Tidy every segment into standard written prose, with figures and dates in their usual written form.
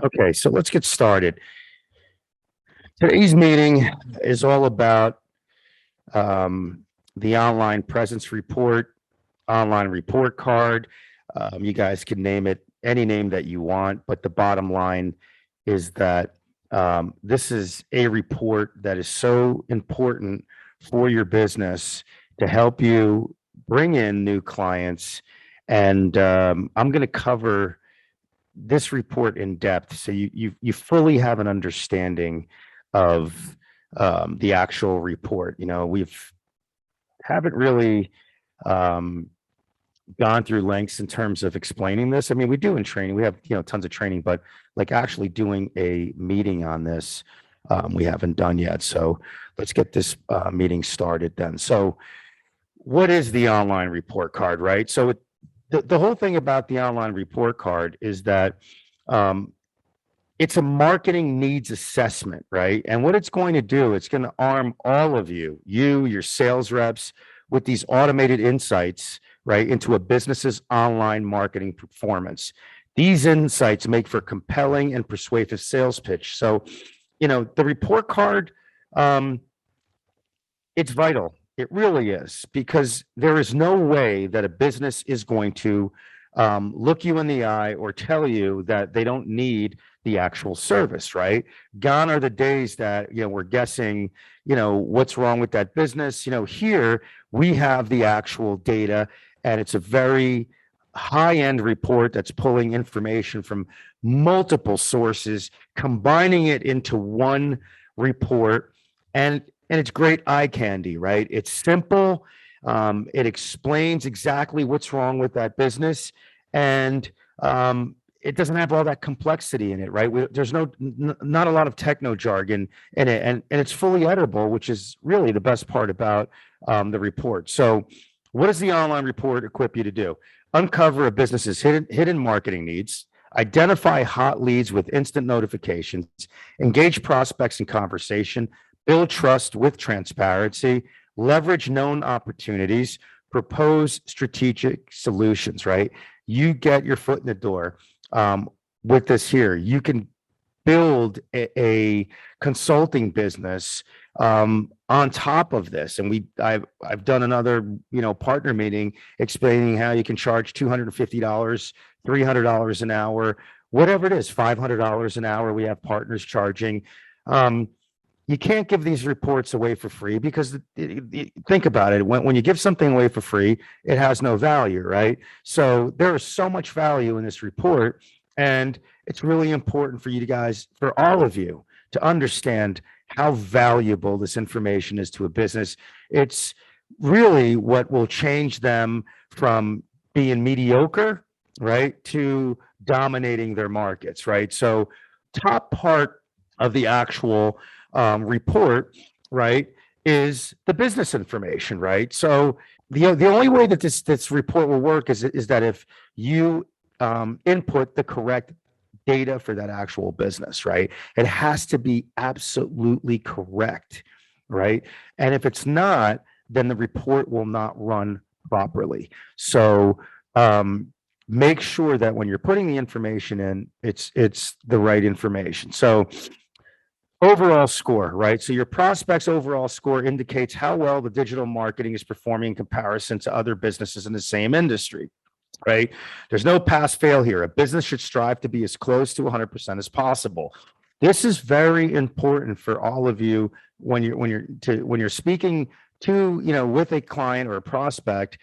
Okay, so let's get started. Today's meeting is all about um, the online presence report, online report card. You guys can name it any name that you want, but the bottom line is that this is a report that is so important for your business to help you bring in new clients. And I'm going to cover this report in depth so you fully have an understanding of the actual report. We've haven't really um, gone through lengths in terms of explaining this. I mean, we do in training. We have tons of training, but like actually doing a meeting on this, we haven't done yet. So let's get this meeting started then. So what is the online report card, right? So the whole thing about the online report card is that um, it's a marketing needs assessment, right? And what it's going to do, it's going to arm all of your sales reps, with these automated insights, right, into a business's online marketing performance. These insights make for compelling and persuasive sales pitch. So, the report card, um, it's vital. It really is, because there is no way that a business is going to look you in the eye or tell you that they don't need the actual service, right? Gone are the days that, we're guessing, what's wrong with that business. Here we have the actual data, and it's a very high end report that's pulling information from multiple sources, combining it into one report. And it's great eye candy, right? It's simple. It explains exactly what's wrong with that business, and it doesn't have all that complexity in it, right? There's not a lot of techno jargon in it, and it's fully editable, which is really the best part about the report. So, what does the online report equip you to do? Uncover a business's hidden marketing needs, identify hot leads with instant notifications, engage prospects in conversation, build trust with transparency, leverage known opportunities, propose strategic solutions, right? You get your foot in the door with this here. You can build a consulting business on top of this. And I've done another partner meeting explaining how you can charge $250, $300 an hour, whatever it is, $500 an hour. We have partners charging. Um, you can't give these reports away for free, because think about it. When you give something away for free, it has no value, right? So there is so much value in this report, and it's really important for you guys, for all of you, to understand how valuable this information is to a business. It's really what will change them from being mediocre, right, to dominating their markets, right? So, top part of the actual report, right, is the business information, right? So the only way that this report will work is that if you input the correct data for that actual business, right? It has to be absolutely correct, right? And if it's not, then the report will not run properly. So make sure that when you're putting the information in, it's the right information. So overall score, right? So your prospect's overall score indicates how well the digital marketing is performing in comparison to other businesses in the same industry, right? There's no pass fail here. A business should strive to be as close to 100% as possible. This is very important for all of you when you're speaking to, with a client or a prospect.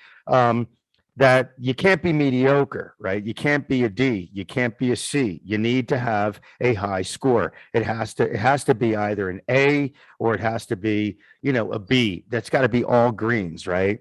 That you can't be mediocre, right? You can't be a D, you can't be a C. You need to have a high score. It has to be either an A, or it has to be, a B. That's got to be all greens, right?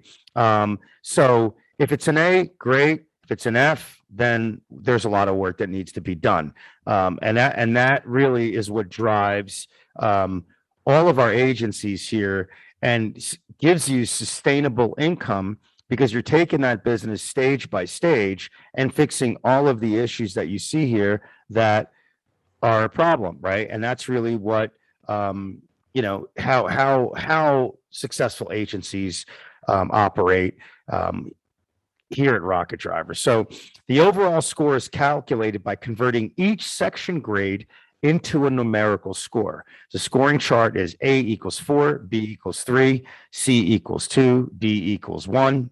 So if it's an A, great. If it's an F, then there's a lot of work that needs to be done. And that really is what drives all of our agencies here, and gives you sustainable income, because you're taking that business stage by stage and fixing all of the issues that you see here that are a problem, right? And that's really what how successful agencies operate. Um, here at Rocket Driver. So the overall score is calculated by converting each section grade into a numerical score. The scoring chart is A equals 4, B equals 3, C equals 2, D equals 1,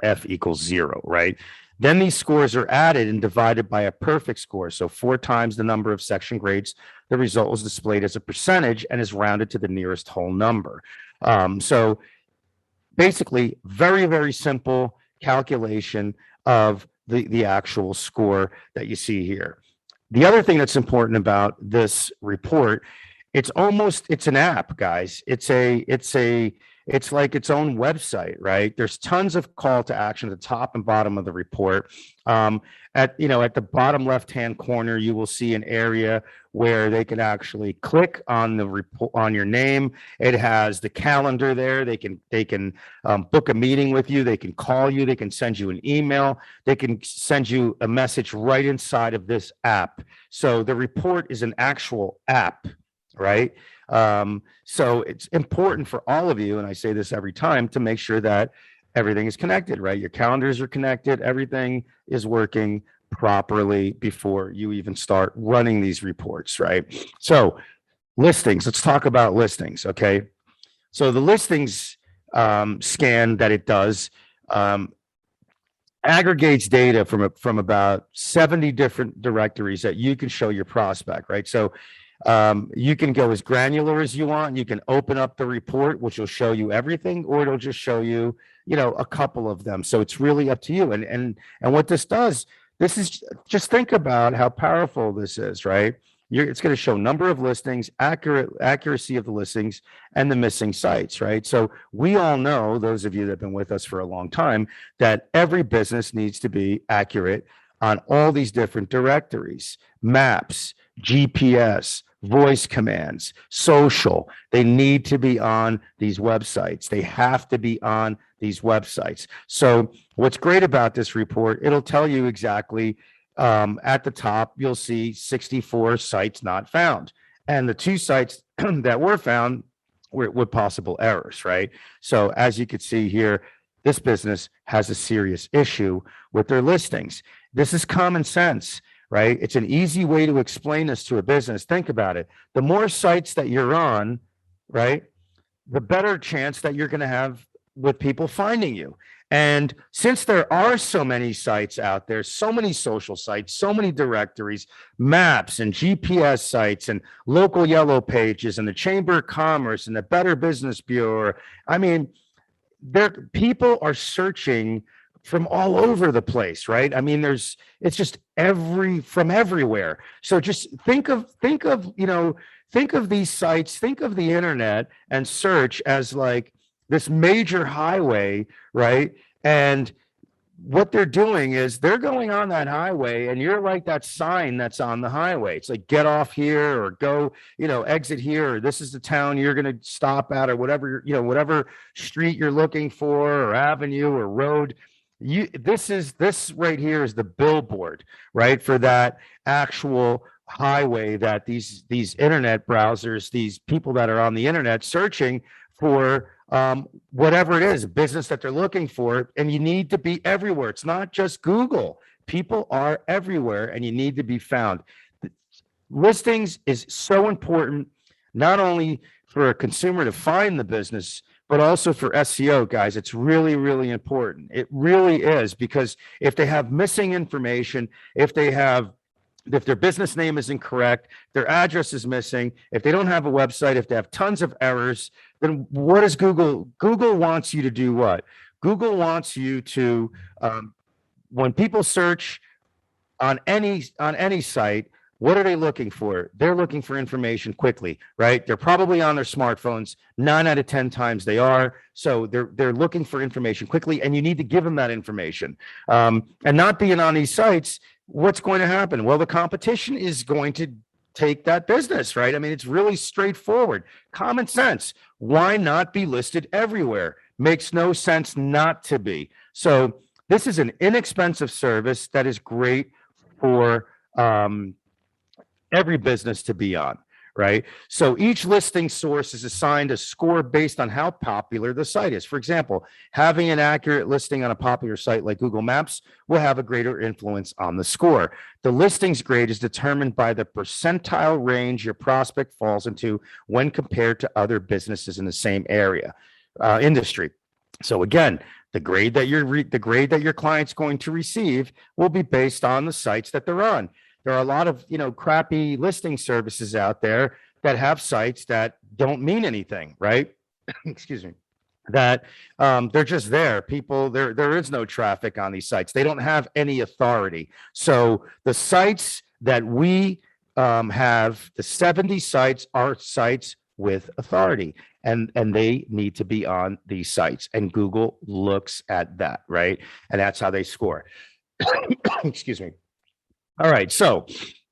F equals 0, right? Then these scores are added and divided by a perfect score. So 4 times the number of section grades. The result was displayed as a percentage and is rounded to the nearest whole number. So basically, very, very simple calculation of the actual score that you see here. The other thing that's important about this report, it's an app, guys. It's like its own website, right? There's tons of call to action at the top and bottom of the report. At the bottom left-hand corner, you will see an area where they can actually click on the report on your name. It has the calendar there. They can book a meeting with you. They can call you. They can send you an email. They can send you a message right inside of this app. So the report is an actual app, right? So it's important for all of you, and I say this every time, to make sure that everything is connected, right? Your calendars are connected, everything is working properly before you even start running these reports, right? So listings, let's talk about listings, okay? So the listings scan that it does aggregates data from about 70 different directories that you can show your prospect, right? So you can go as granular as you want. You can open up the report, which will show you everything, or it'll just show you, a couple of them. So it's really up to you. And what this does, this is just think about how powerful this is, right? It's going to show number of listings, accuracy of the listings, and the missing sites, right? So we all know, those of you that have been with us for a long time, that every business needs to be accurate on all these different directories, maps, GPS, voice commands, social. They need to be on these websites. They have to be on these websites. So what's great about this report, it'll tell you exactly at the top, you'll see 64 sites not found. And the 2 sites that were found were with possible errors, right? So as you can see here, this business has a serious issue with their listings. This is common sense, right? It's an easy way to explain this to a business. Think about it. The more sites that you're on, right, the better chance that you're going to have with people finding you. And since there are so many sites out there, so many social sites, so many directories, maps and GPS sites and local yellow pages and the Chamber of Commerce and the Better Business Bureau, I mean, people are searching from all over the place, right? I mean, it's just from everywhere. So just think of these sites, think of the internet and search as like this major highway, right? And what they're doing is they're going on that highway and you're like that sign that's on the highway. It's like, get off here or go, exit here, or this is the town you're going to stop at, or whatever, whatever street you're looking for, or avenue or road. This right here is the billboard, right, for that actual highway that these internet browsers, these people that are on the internet searching for whatever it is, a business that they're looking for, and you need to be everywhere. It's not just Google. People are everywhere, and you need to be found. Listings is so important, not only for a consumer to find the business, but also for SEO, guys. It's really, really important. It really is, because if they have missing information, if their business name is incorrect, their address is missing, if they don't have a website, if they have tons of errors, then what is Google? Google wants you to do what? Google wants you to, when people search on any site, what are they looking for? They're looking for information quickly, right? They're probably on their smartphones. 9 out of 10 times they are. So they're looking for information quickly, and you need to give them that information. And not being on these sites, what's going to happen? Well, the competition is going to take that business, right? I mean, it's really straightforward. Common sense. Why not be listed everywhere? Makes no sense not to be. So this is an inexpensive service that is great for every business to be on, right? So each listing source is assigned a score based on how popular the site is. For example, having an accurate listing on a popular site like Google Maps will have a greater influence on the score. The listings grade is determined by the percentile range your prospect falls into when compared to other businesses in the same area, industry. So again, the grade that your client's going to receive will be based on the sites that they're on. There are a lot of, crappy listing services out there that have sites that don't mean anything, right? Excuse me. That they're just there. People, there is no traffic on these sites. They don't have any authority. So the sites that we have, the 70 sites are sites with authority, and they need to be on these sites. And Google looks at that, right? And that's how they score. Excuse me. All right. So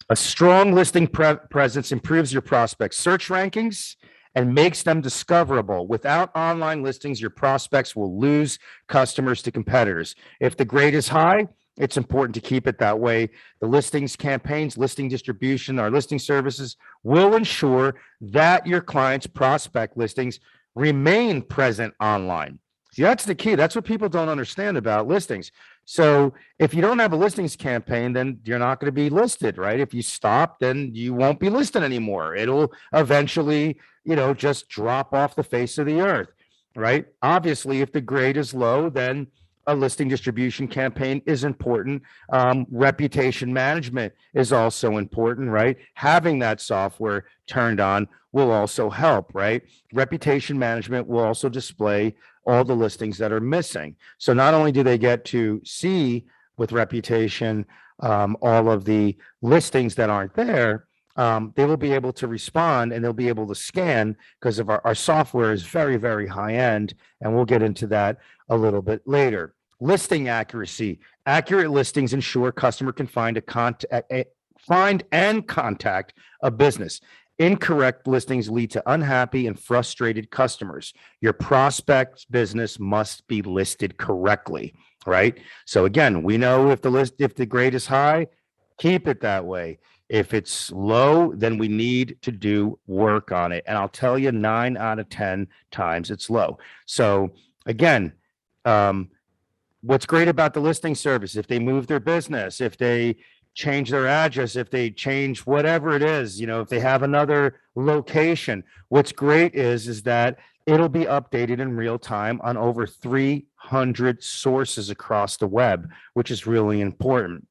a strong listing presence improves your prospects' search rankings and makes them discoverable. Without online listings, your prospects will lose customers to competitors. If the grade is high, it's important to keep it that way. The listings campaigns, listing distribution, our listing services will ensure that your client's prospect listings remain present online. See, that's the key. That's what people don't understand about listings. So if you don't have a listings campaign, then you're not going to be listed, right? If you stop, then you won't be listed anymore. It'll eventually, just drop off the face of the earth, right? Obviously, if the grade is low, then a listing distribution campaign is important. Reputation management is also important, right? Having that software turned on will also help, right? Reputation management will also display all the listings that are missing. So not only do they get to see with reputation all of the listings that aren't there, they will be able to respond and they'll be able to scan because of our software is very, very high end. And we'll get into that a little bit later. Listing accuracy. Accurate listings ensure customer can find and contact a business. Incorrect listings lead to unhappy and frustrated customers. Your prospect's business must be listed correctly, right? So again, we know if the grade is high, keep it that way. If it's low, then we need to do work on it. And I'll tell you 9 out of 10 times it's low. So again, what's great about the listing service, if they move their business, if they change their address, if they change whatever it is, if they have another location, what's great is that it'll be updated in real time on over 300 sources across the web, which is really important.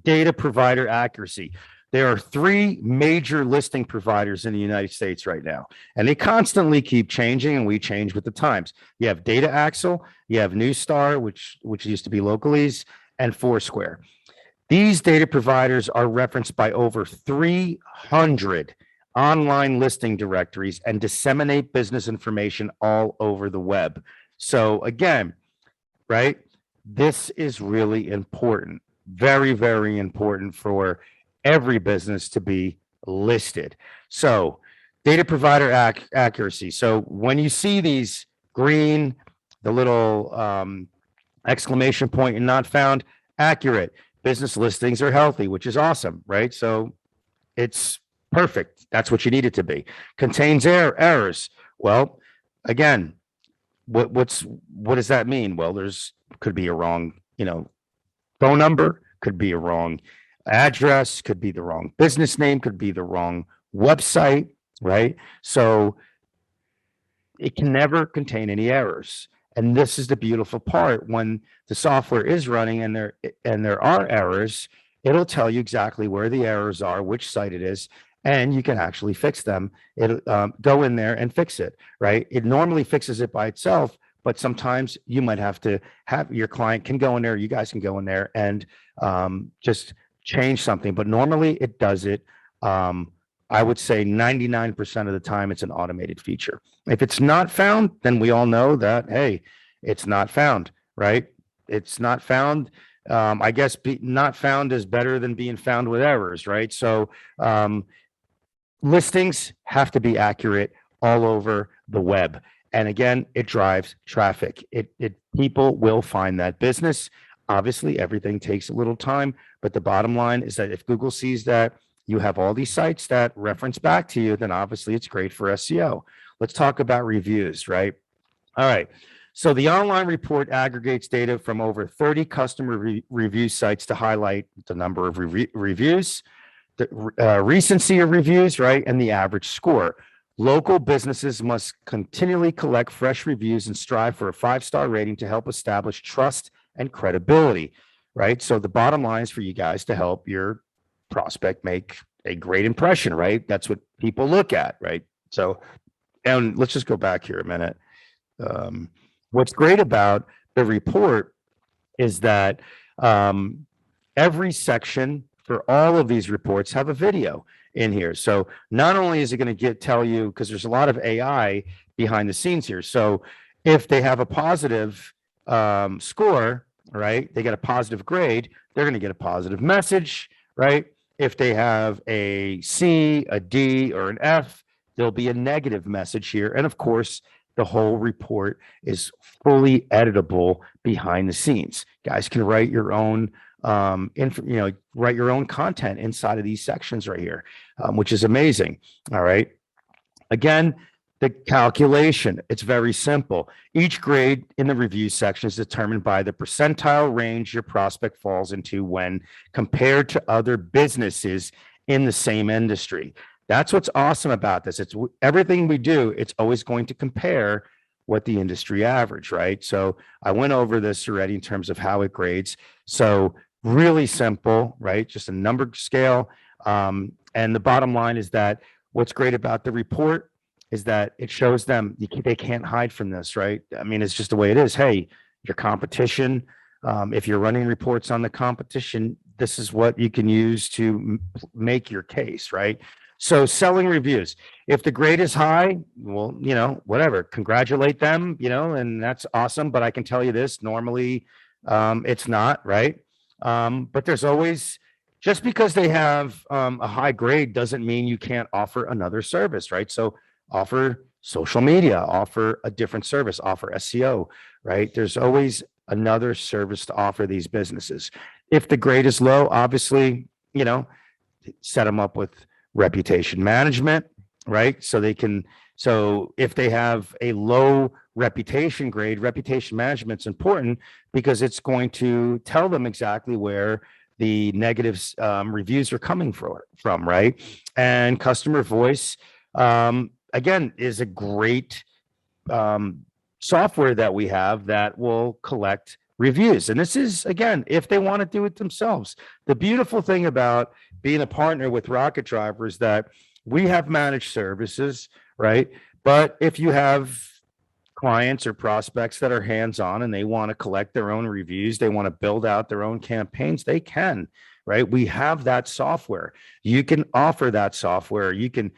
Data provider accuracy. There are 3 major listing providers in the United States right now, and they constantly keep changing, and we change with the times. You have Data Axle, you have Newstar, which used to be Localese, and Foursquare. These data providers are referenced by over 300 online listing directories and disseminate business information all over the web. So again, right, this is really important, very, very important for every business to be listed. So data provider accuracy. So when you see these green, the little exclamation point and not found, accurate. Business listings are healthy, which is awesome, right? So it's perfect. That's what you need it to be. Contains errors. Well, again, what does that mean? Well, could be a wrong, phone number, could be a wrong address, could be the wrong business name, could be the wrong website, right? So it can never contain any errors. And this is the beautiful part. When the software is running and there are errors, it'll tell you exactly where the errors are, which site it is, and you can actually fix them. It'll go in there and fix it, right? It normally fixes it by itself, but sometimes you might have to have your client can go in there, you guys can go in there and just change something. But normally it does it. I would say 99% of the time it's an automated feature. If it's not found, then we all know that, hey, it's not found, right? It's not found. I guess not found is better than being found with errors, right? So listings have to be accurate all over the web. And again, it drives traffic. People will find that business. Obviously, everything takes a little time, but the bottom line is that if Google sees that you have all these sites that reference back to you, then obviously it's great for SEO. Let's talk about reviews, right? All right. So the online report aggregates data from over 30 customer review sites to highlight the number of reviews, the recency of reviews, right? And the average score. Local businesses must continually collect fresh reviews and strive for a 5-star rating to help establish trust and credibility, right? So the bottom line is for you guys to help your prospect make a great impression, right? That's what people look at, right? So, and let's just go back here a minute. What's great about the report is that every section for all of these reports have a video in here. So not only is it going to tell you, because there's a lot of AI behind the scenes here. So if they have a positive score, right, they get a positive grade, they're going to get a positive message, right? If they have a C, a D, or an F, there'll be a negative message here. And of course, the whole report is fully editable behind the scenes. Guys can write your own, write your own content inside of these sections right here, which is amazing. All right. Again, the calculation, it's very simple. Each grade in the review section is determined by the percentile range your prospect falls into when compared to other businesses in the same industry. That's what's awesome about this. It's everything we do, it's always going to compare what the industry average, right? So I went over this already in terms of how it grades. So really simple, right? Just a number scale. And the bottom line is that what's great about the report is that it shows them they can't hide from this, right? I mean, it's just the way it is. Hey, your competition, if you're running reports on the competition, this is what you can use to make your case, right? So selling reviews, if the grade is high, well, whatever, congratulate them, and that's awesome. But I can tell you this, normally it's not, right? But there's always, just because they have a high grade doesn't mean you can't offer another service, right? So offer social media, offer a different service, offer SEO, right? There's always another service to offer these businesses. If the grade is low, obviously, set them up with reputation management, right? So if they have a low reputation grade, reputation management's important because it's going to tell them exactly where the negative reviews are coming from, right? And customer voice, again, is a great software that we have that will collect reviews. And this is, again, if they want to do it themselves. The beautiful thing about being a partner with Rocket Driver is that we have managed services, right? But if you have clients or prospects that are hands-on and they want to collect their own reviews, they want to build out their own campaigns, they can, right? We have that software. You can offer that software. You can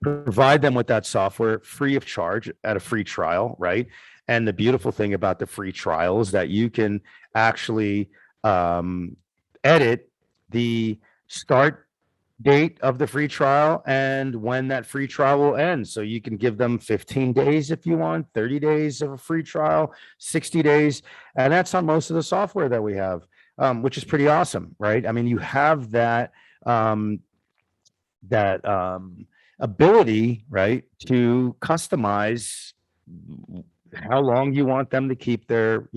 provide them with that software free of charge at a free trial, right? And the beautiful thing about the free trial is that you can actually edit the start date of the free trial and when that free trial will end. So you can give them 15 days if you want, 30 days of a free trial, 60 days. And that's on most of the software that we have, which is pretty awesome, right? I mean, you have that, ability, right, to customize how long you want them to keep their,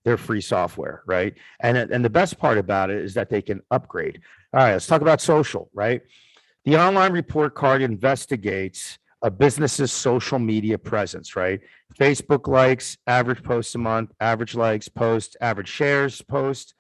their free software, right? And the best part about it is that they can upgrade. All right, let's talk about social, right? The online report card investigates a business's social media presence, right? Facebook likes, average posts a month, average likes, post, average shares, post,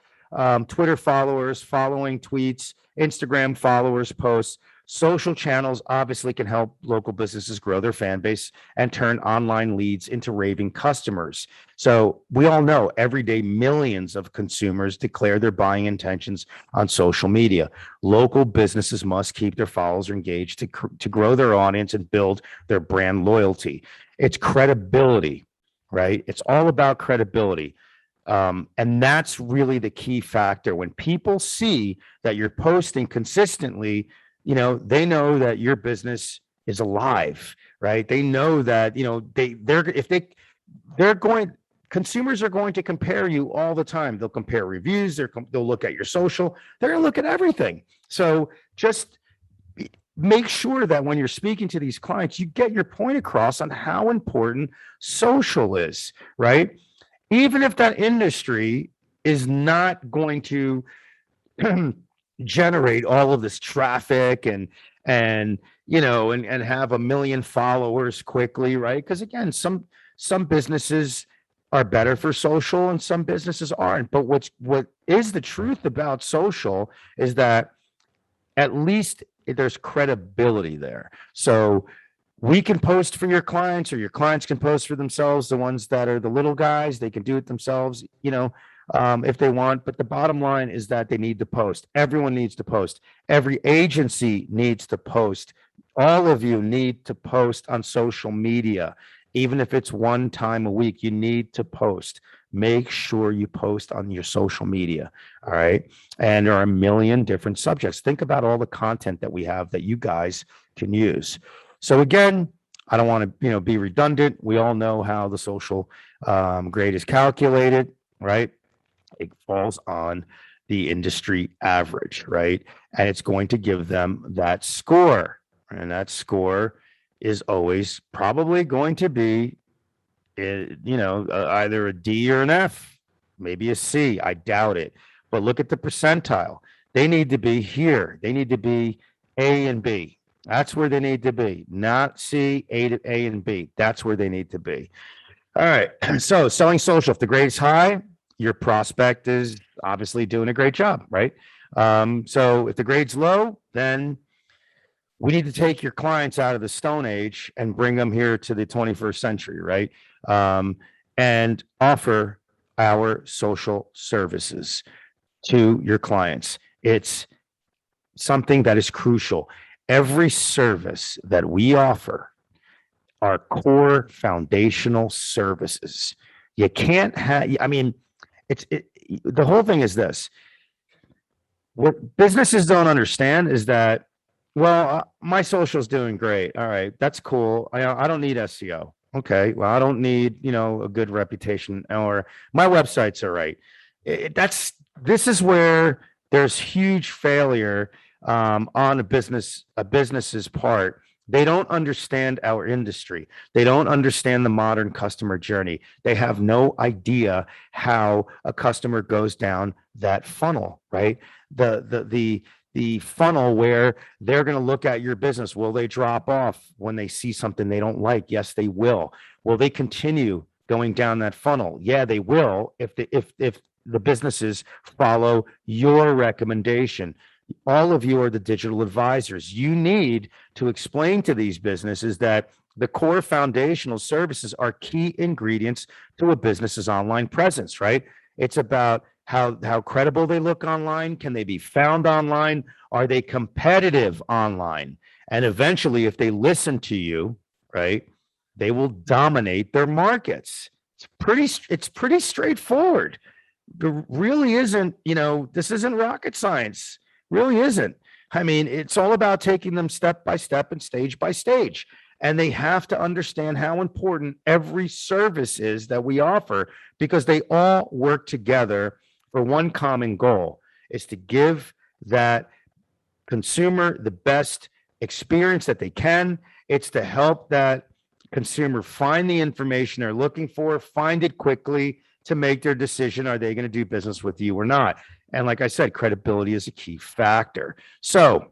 Twitter followers, following tweets, Instagram followers, posts. Social channels obviously can help local businesses grow their fan base and turn online leads into raving customers. So we all know every day millions of consumers declare their buying intentions on social media. Local businesses must keep their followers engaged to grow their audience and build their brand loyalty. It's credibility, right? It's all about credibility. And that's really the key factor. When people see that you're posting consistently, they know that your business is alive, right? They know that, they're going, consumers are going to compare you all the time. They'll compare reviews. They'll look at your social. They're going to look at everything. So just make sure that when you're speaking to these clients, you get your point across on how important social is, right? Even if that industry is not going to generate all of this traffic and have 1 million followers quickly, right? Because again, some businesses are better for social and some businesses aren't. But what is the truth about social is that at least there's credibility there. So we can post for your clients, or your clients can post for themselves. The ones that are the little guys, they can do it themselves, if they want. But the bottom line is that they need to post. Everyone needs to post. Every agency needs to post. All of you need to post on social media. Even if it's one time a week, you need to post. Make sure you post on your social media. All right. And there are 1 million different subjects. Think about all the content that we have that you guys can use. So again, I don't want to, be redundant. We all know how the social grade is calculated, right? It falls on the industry average, right? And it's going to give them that score. And that score is always probably going to be, either a D or an F, maybe a C. I doubt it. But look at the percentile. They need to be here. They need to be A and B. That's where they need to be, not C, A and B. That's where they need to be. All right. So selling social, if the grade's high, your prospect is obviously doing a great job, right? So if the grade's low, then we need to take your clients out of the Stone Age and bring them here to the 21st century, right? And offer our social services to your clients. It's something that is crucial. Every service that we offer are core foundational services. You can't have, the whole thing is this. What businesses don't understand is that, my social's doing great. All right, that's cool. I don't need SEO. Okay, well, I don't need, a good reputation, or my websites are right. This is where there's huge failure on a business's part. They don't understand our industry. They don't understand the modern customer journey. They have no idea how a customer goes down that funnel, right? The funnel where they're going to look at your business. Will they drop off when they see something they don't like? Yes, they will. Will they continue going down that funnel? Yeah, they will if the businesses follow your recommendation. All of you are the digital advisors. You need to explain to these businesses that the core foundational services are key ingredients to a business's online presence, right? It's about how credible they look online. Can they be found online? Are they competitive online? And eventually, if they listen to you, right, they will dominate their markets. It's pretty straightforward. There really isn't, this isn't rocket science. Really isn't. I mean, it's all about taking them step by step and stage by stage. And they have to understand how important every service is that we offer, because they all work together for one common goal, is to give that consumer the best experience that they can. It's to help that consumer find the information they're looking for, find it quickly to make their decision. Are they going to do business with you or not? And like I said, credibility is a key factor. So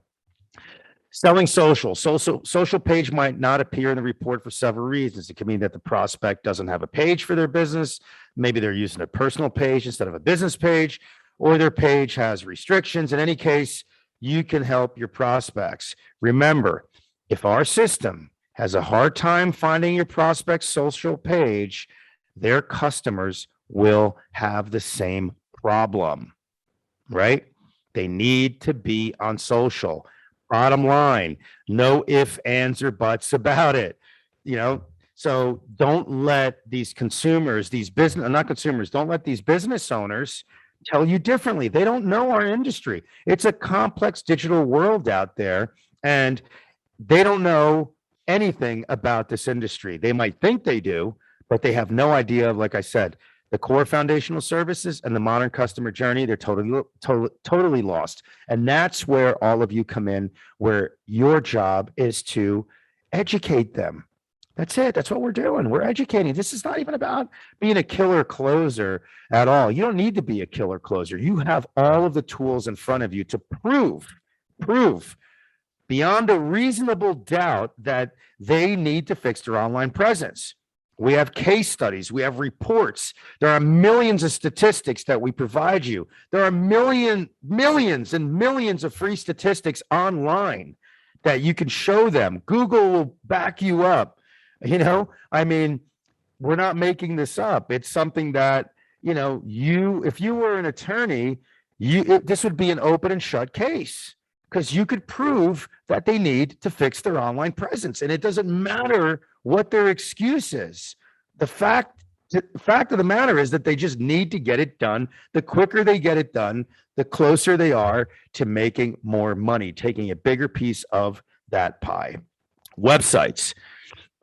selling social page might not appear in the report for several reasons. It could mean that the prospect doesn't have a page for their business. Maybe they're using a personal page instead of a business page, or their page has restrictions. In any case, you can help your prospects. Remember, if our system has a hard time finding your prospect's social page, their customers will have the same problem, right? They need to be on social. Bottom line, no ifs, ands, or buts about it. So don't let these consumers, don't let these business owners tell you differently. They don't know our industry. It's a complex digital world out there, and they don't know anything about this industry. They might think they do, but they have no idea, like I said, the core foundational services and the modern customer journey, they're totally lost. And that's where all of you come in, where your job is to educate them. That's it. That's what we're doing. We're educating. This is not even about being a killer closer at all. You don't need to be a killer closer. You have all of the tools in front of you to prove beyond a reasonable doubt that they need to fix their online presence. We have case studies. We have reports. There are millions of statistics that we provide you. There are millions and millions of free statistics online that you can show them. Google will back you up. I mean, we're not making this up. It's something that, if you were an attorney, this would be an open and shut case, because you could prove that they need to fix their online presence. And it doesn't matter what their excuse is. The fact of the matter is that they just need to get it done. The quicker they get it done, the closer they are to making more money, taking a bigger piece of that pie. Websites.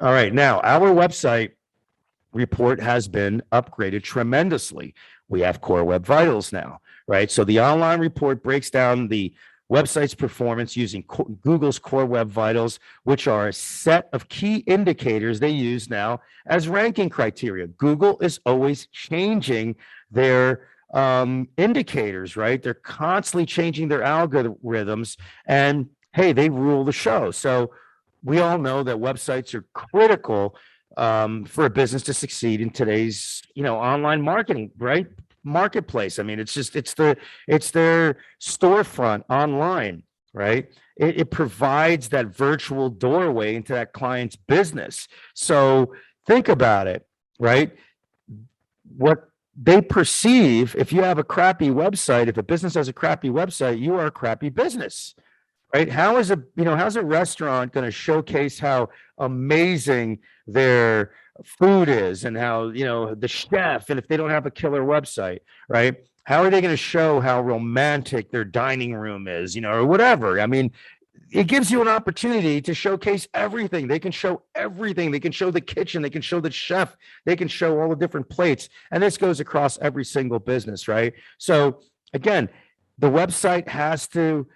All right. Now, our website report has been upgraded tremendously. We have Core Web Vitals now, right? So the online report breaks down the website's performance using Google's Core Web Vitals, which are a set of key indicators they use now as ranking criteria. Google is always changing their indicators, right? They're constantly changing their algorithms, and hey, they rule the show. So we all know that websites are critical for a business to succeed in today's, online marketing, right? Marketplace. I mean, it's their storefront online, right? It provides that virtual doorway into that client's business. So think about it, right? What they perceive, if you have a crappy website, if a business has a crappy website, you are a crappy business. Right? How's a restaurant going to showcase how amazing their food is and how, the chef, and if they don't have a killer website, right? How are they going to show how romantic their dining room is, or whatever? I mean, it gives you an opportunity to showcase everything. They can show everything. They can show the kitchen. They can show the chef. They can show all the different plates. And this goes across every single business, right? So again, the website has to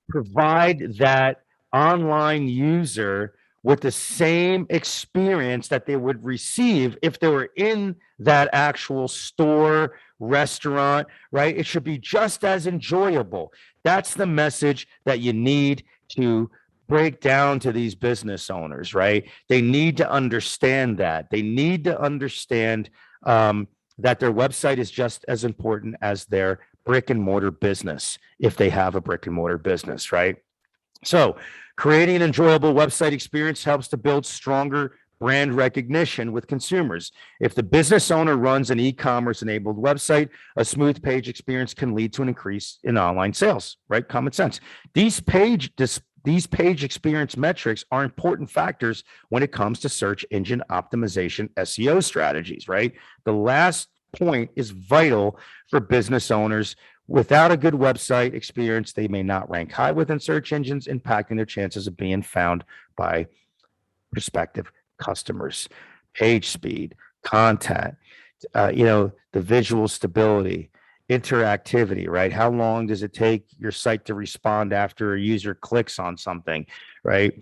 provide that online user with the same experience that they would receive if they were in that actual store, restaurant, right? It should be just as enjoyable. That's the message that you need to break down to these business owners, right? They need to understand that. They need to understand that their website is just as important as their brick and mortar business, if they have a brick and mortar business, right? So creating an enjoyable website experience helps to build stronger brand recognition with consumers. If the business owner runs an e-commerce enabled website, a smooth page experience can lead to an increase in online sales, right? Common sense. These page experience metrics are important factors when it comes to search engine optimization SEO strategies, right? The last point is vital for business owners. Without a good website experience, they may not rank high within search engines, impacting their chances of being found by prospective customers. Page speed, content, the visual stability, interactivity, right? How long does it take your site to respond after a user clicks on something, right?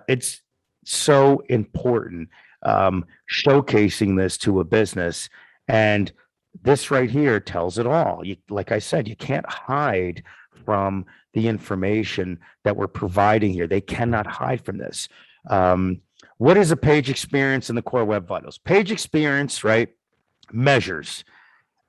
It's so important showcasing this to a business. And this right here tells it all. Like I said, you can't hide from the information that we're providing here. They cannot hide from this. What is a page experience in the Core Web Vitals? Page experience, right, measures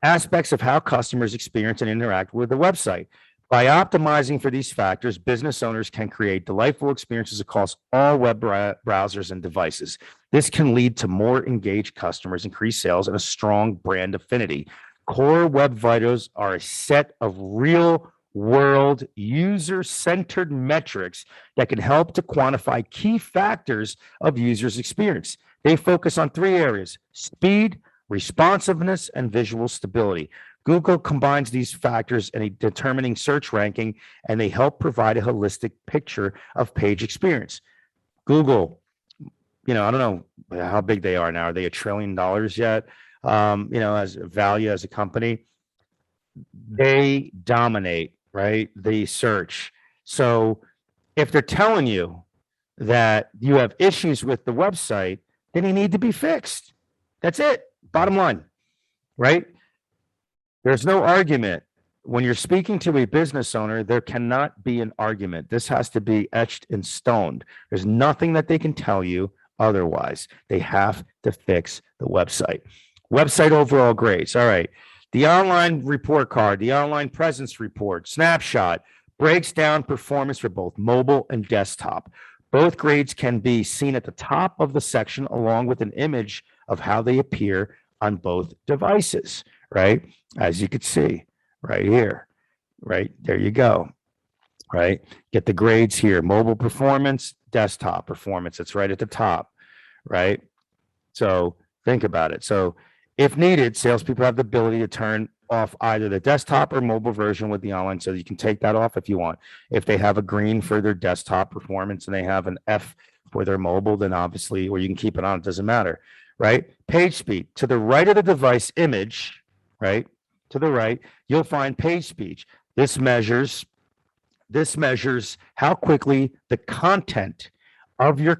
aspects of how customers experience and interact with the website. By optimizing for these factors, business owners can create delightful experiences across all web browsers and devices. This can lead to more engaged customers, increased sales, and a strong brand affinity. Core Web Vitals are a set of real-world, user-centered metrics that can help to quantify key factors of users' experience. They focus on three areas: speed, responsiveness, and visual stability. Google combines these factors in a determining search ranking, and they help provide a holistic picture of page experience. Google, I don't know how big they are now. Are they $1 trillion yet? As a value as a company, they dominate, right? The search. So if they're telling you that you have issues with the website, then they need to be fixed. That's it. Bottom line, right? There's no argument. When you're speaking to a business owner, there cannot be an argument. This has to be etched in stone. There's nothing that they can tell you otherwise. They have to fix the website. Website overall grades. All right. The online report card, the online presence report, snapshot breaks down performance for both mobile and desktop. Both grades can be seen at the top of the section along with an image of how they appear on both devices, right? As you could see right here, right? There you go, right? Get the grades here, mobile performance, desktop performance. It's right at the top, right? So think about it. So if needed, salespeople have the ability to turn off either the desktop or mobile version with the online, so you can take that off if you want. If they have a green for their desktop performance and they have an F for their mobile, then obviously, or you can keep it on, it doesn't matter, right? Page speed. To the right of the device image, right? To the right, you'll find page speed. This measures how quickly the content of your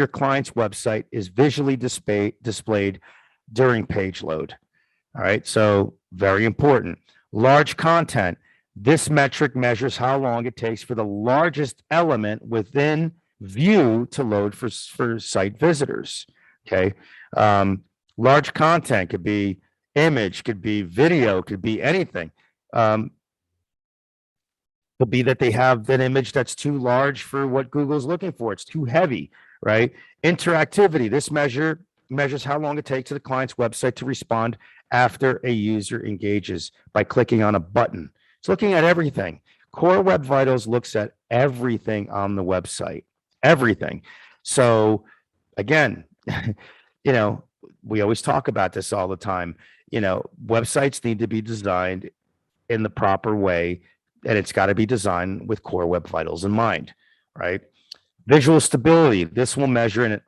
client's website is visually displayed during page load. All right, so very important. Large content. This metric measures how long it takes for the largest element within view to load for site visitors. Okay, large content could be image, could be video, could be anything. Could be that they have an image that's too large for what Google's looking for. It's too heavy, right? Interactivity. This measures how long it takes to the client's website to respond after a user engages by clicking on a button. It's looking at everything. Core Web Vitals looks at everything on the website, everything. So again, we always talk about this all the time. Websites need to be designed in the proper way, and it's got to be designed with Core Web Vitals in mind, right? Visual stability. This will measure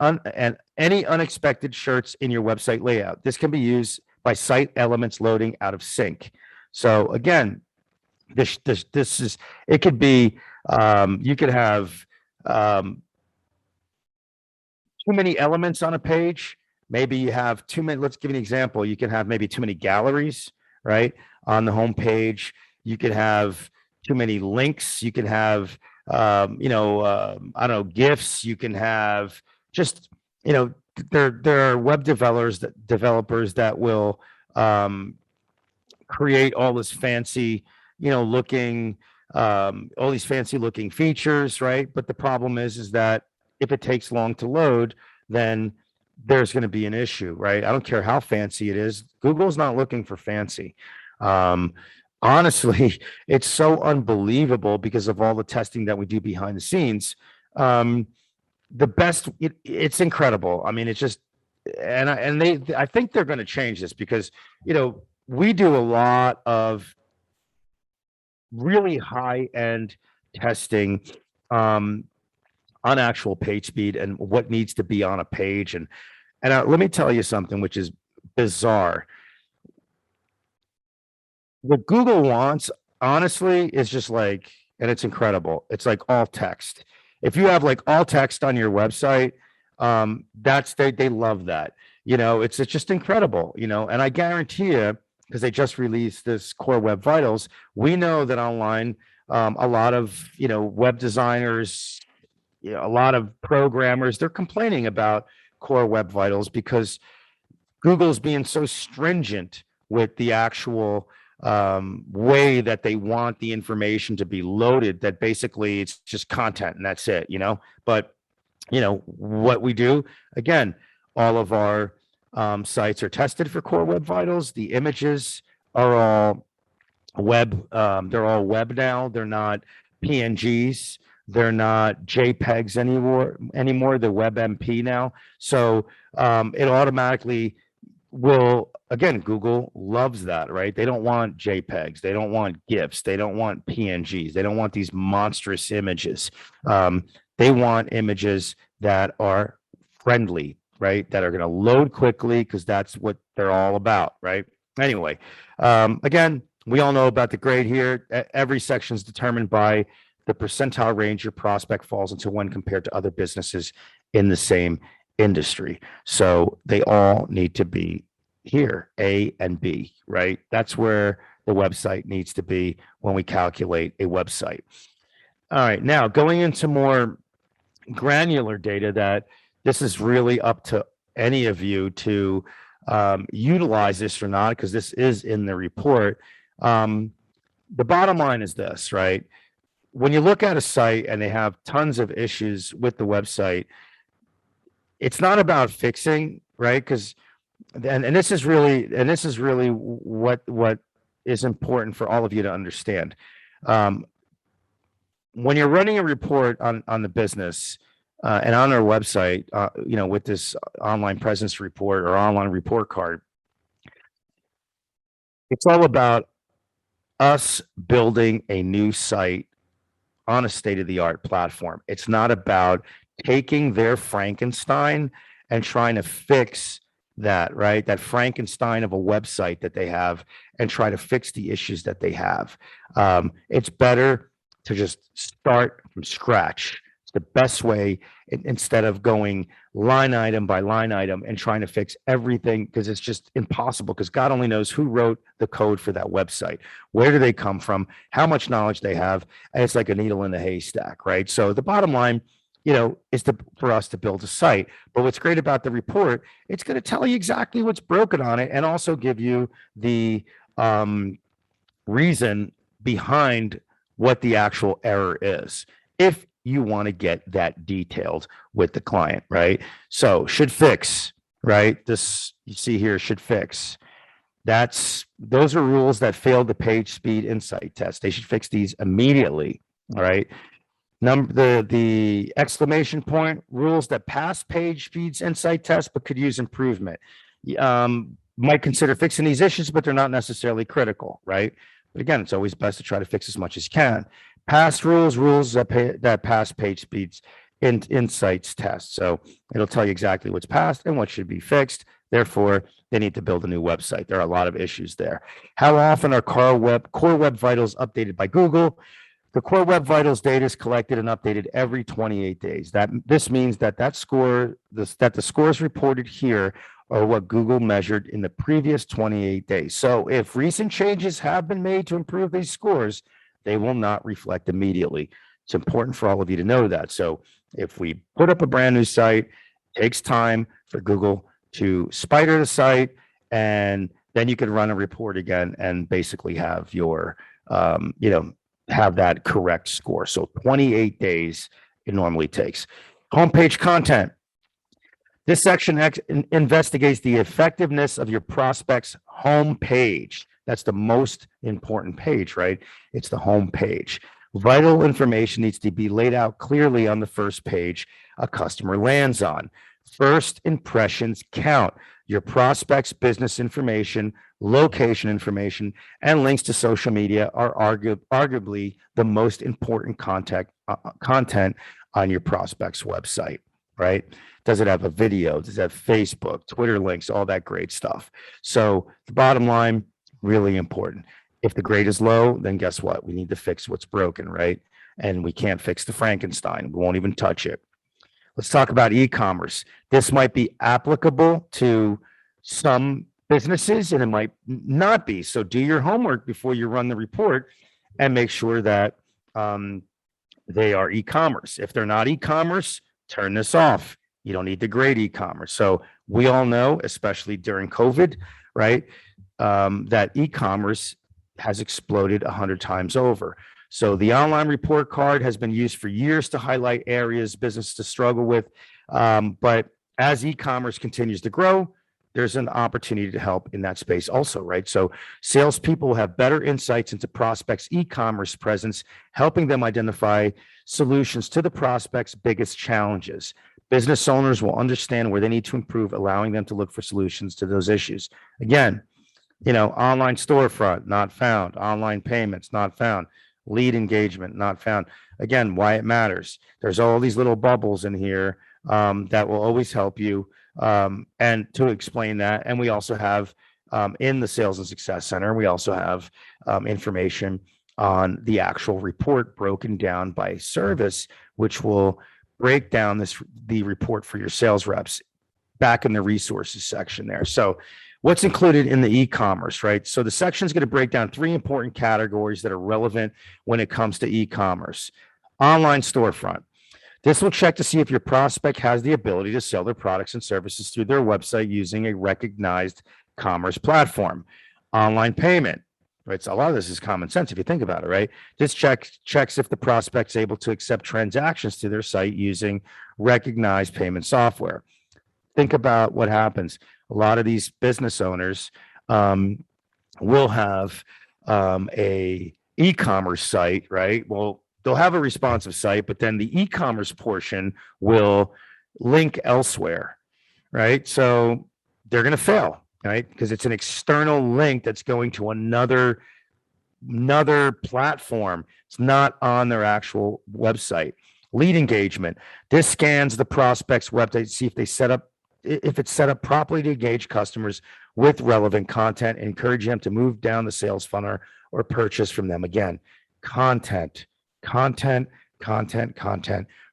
any unexpected shirts in your website layout. This can be used by site elements loading out of sync. So again, this is, it could be, you could have too many elements on a page. Maybe you have too many. Let's give you an example. You can have maybe too many galleries, right, on the home page. You could have too many links. You can have I don't know, GIFs. You can have just, there are web developers that will create all this fancy, looking, all these fancy looking features, right? But the problem is that if it takes long to load, then there's going to be an issue, right? I don't care how fancy it is. Google's not looking for fancy. Honestly, it's so unbelievable because of all the testing that we do behind the scenes. It's incredible. I mean, it's just, I think they're going to change this because, we do a lot of really high end testing, on actual page speed and what needs to be on a page. And let me tell you something which is bizarre. What Google wants, honestly, is just like, and it's incredible. It's like all text. If you have like all text on your website, they love that. It's just incredible, and I guarantee you, because they just released this Core Web Vitals, we know that online, a lot of, web designers, a lot of programmers, they're complaining about Core Web Vitals because Google's being so stringent with the actual way that they want the information to be loaded, that basically it's just content and that's it, but what we do, again, all of our sites are tested for Core Web Vitals. The images are all web. They're all web now. They're not PNGs. They're not JPEGs anymore. They're WebMP now. So it automatically will, again, Google loves that, right? They don't want JPEGs. They don't want GIFs. They don't want PNGs. They don't want these monstrous images. They want images that are friendly, right? That are going to load quickly because that's what they're all about, right? Anyway, again, we all know about the grade here. Every section is determined by the percentile range your prospect falls into when compared to other businesses in the same industry. So they all need to be here, A and B, right? That's where the website needs to be when we calculate a website. All right, now going into more granular data that this is really up to any of you to utilize this or not, because this is in the report. The bottom line is this, right? When you look at a site and they have tons of issues with the website, it's not about fixing, right? Because and this is really what is important for all of you to understand. When you're running a report on the business and on our website, with this online presence report or online report card, it's all about us building a new site on a state-of-the-art platform. It's not about taking their Frankenstein and trying to fix that, right? That Frankenstein of a website that they have and try to fix the issues that they have. It's better to just start from scratch. It's the best way instead of going line item by line item and trying to fix everything, because it's just impossible, because God only knows who wrote the code for that website. Where do they come from? How much knowledge they have? And it's like a needle in a haystack, right? So the bottom line, is for us to build a site. But what's great about the report, it's going to tell you exactly what's broken on it and also give you the reason behind what the actual error is, if you want to get that detailed with the client, right? So should fix, right? This you see here, should fix. Those are rules that failed the page speed insight test. They should fix these immediately, all right? The exclamation point, rules that pass page speeds insight test but could use improvement. Might consider fixing these issues, but they're not necessarily critical, right? But again, it's always best to try to fix as much as you can. Past rules that pass page speeds insights test. So it'll tell you exactly what's passed and what should be fixed. Therefore, they need to build a new website. There are a lot of issues there. How often are Core Web Vitals updated by Google? The Core Web Vitals data is collected and updated every 28 days. This means that the scores reported here are what Google measured in the previous 28 days. So if recent changes have been made to improve these scores, they will not reflect immediately. It's important for all of you to know that. So if we put up a brand new site, it takes time for Google to spider the site, and then you can run a report again and basically have your, have that correct score. So 28 days it normally takes. Homepage content. This section investigates the effectiveness of your prospect's homepage. That's the most important page, right? It's the home page. Vital information needs to be laid out clearly on the first page a customer lands on. First impressions count. Your prospect's business information, location information, and links to social media are arguably the most important content on your prospect's website, right? Does it have a video? Does it have Facebook, Twitter links, all that great stuff? So the bottom line, really important. If the grade is low, then guess what? We need to fix what's broken, right? And we can't fix the Frankenstein. We won't even touch it. Let's talk about e-commerce. This might be applicable to some businesses and it might not be. So do your homework before you run the report and make sure that they are e-commerce. If they're not e-commerce, turn this off. You don't need to grade e-commerce. So we all know, especially during COVID, right, that e-commerce has exploded 100 times over. So the online report card has been used for years to highlight areas business to struggle with. But as e-commerce continues to grow, there's an opportunity to help in that space also, right? So salespeople have better insights into prospects' e-commerce presence, helping them identify solutions to the prospects' biggest challenges. Business owners will understand where they need to improve, allowing them to look for solutions to those issues. Again, online storefront, not found. Online payments, not found. Lead engagement, not found. Again, why it matters. There's all these little bubbles in here that will always help you, and to explain that. And we also have, in the Sales and Success Center, we also have information on the actual report broken down by service, which will break down the report for your sales reps back in the resources section there. So what's included in the e-commerce, right? So the section is going to break down 3 important categories that are relevant when it comes to e-commerce. Online storefront. This will check to see if your prospect has the ability to sell their products and services through their website using a recognized commerce platform. Online payment, right? So a lot of this is common sense if you think about it, right? This checks if the prospect's able to accept transactions to their site using recognized payment software. Think about what happens. A lot of these business owners will have a e-commerce site, right? Well, they'll have a responsive site, but then the e-commerce portion will link elsewhere, right? So they're going to fail, right? Because it's an external link that's going to another platform. It's not on their actual website. Lead engagement. This scans the prospect's website to see if it's set up properly to engage customers with relevant content, encourage them to move down the sales funnel or purchase from them. Again, content.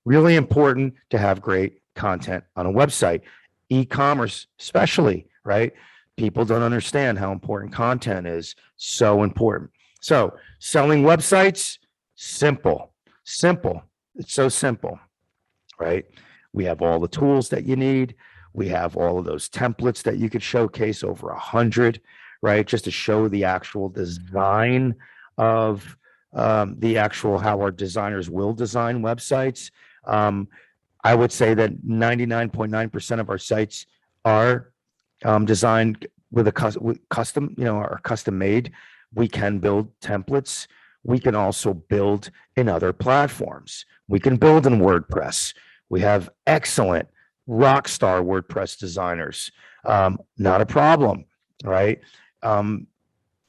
Really important to have great content on a website. E-commerce, especially, right? People don't understand how important content is. So important. So selling websites, simple. It's so simple, right? We have all the tools that you need. We have all of those templates that you could showcase, over 100, right? Just to show the actual design of the actual how our designers will design websites. I would say that 99.9% of our sites are designed with custom, are custom made. We can build templates. We can also build in other platforms. We can build in WordPress. We have excellent rock star WordPress designers. Not a problem, right?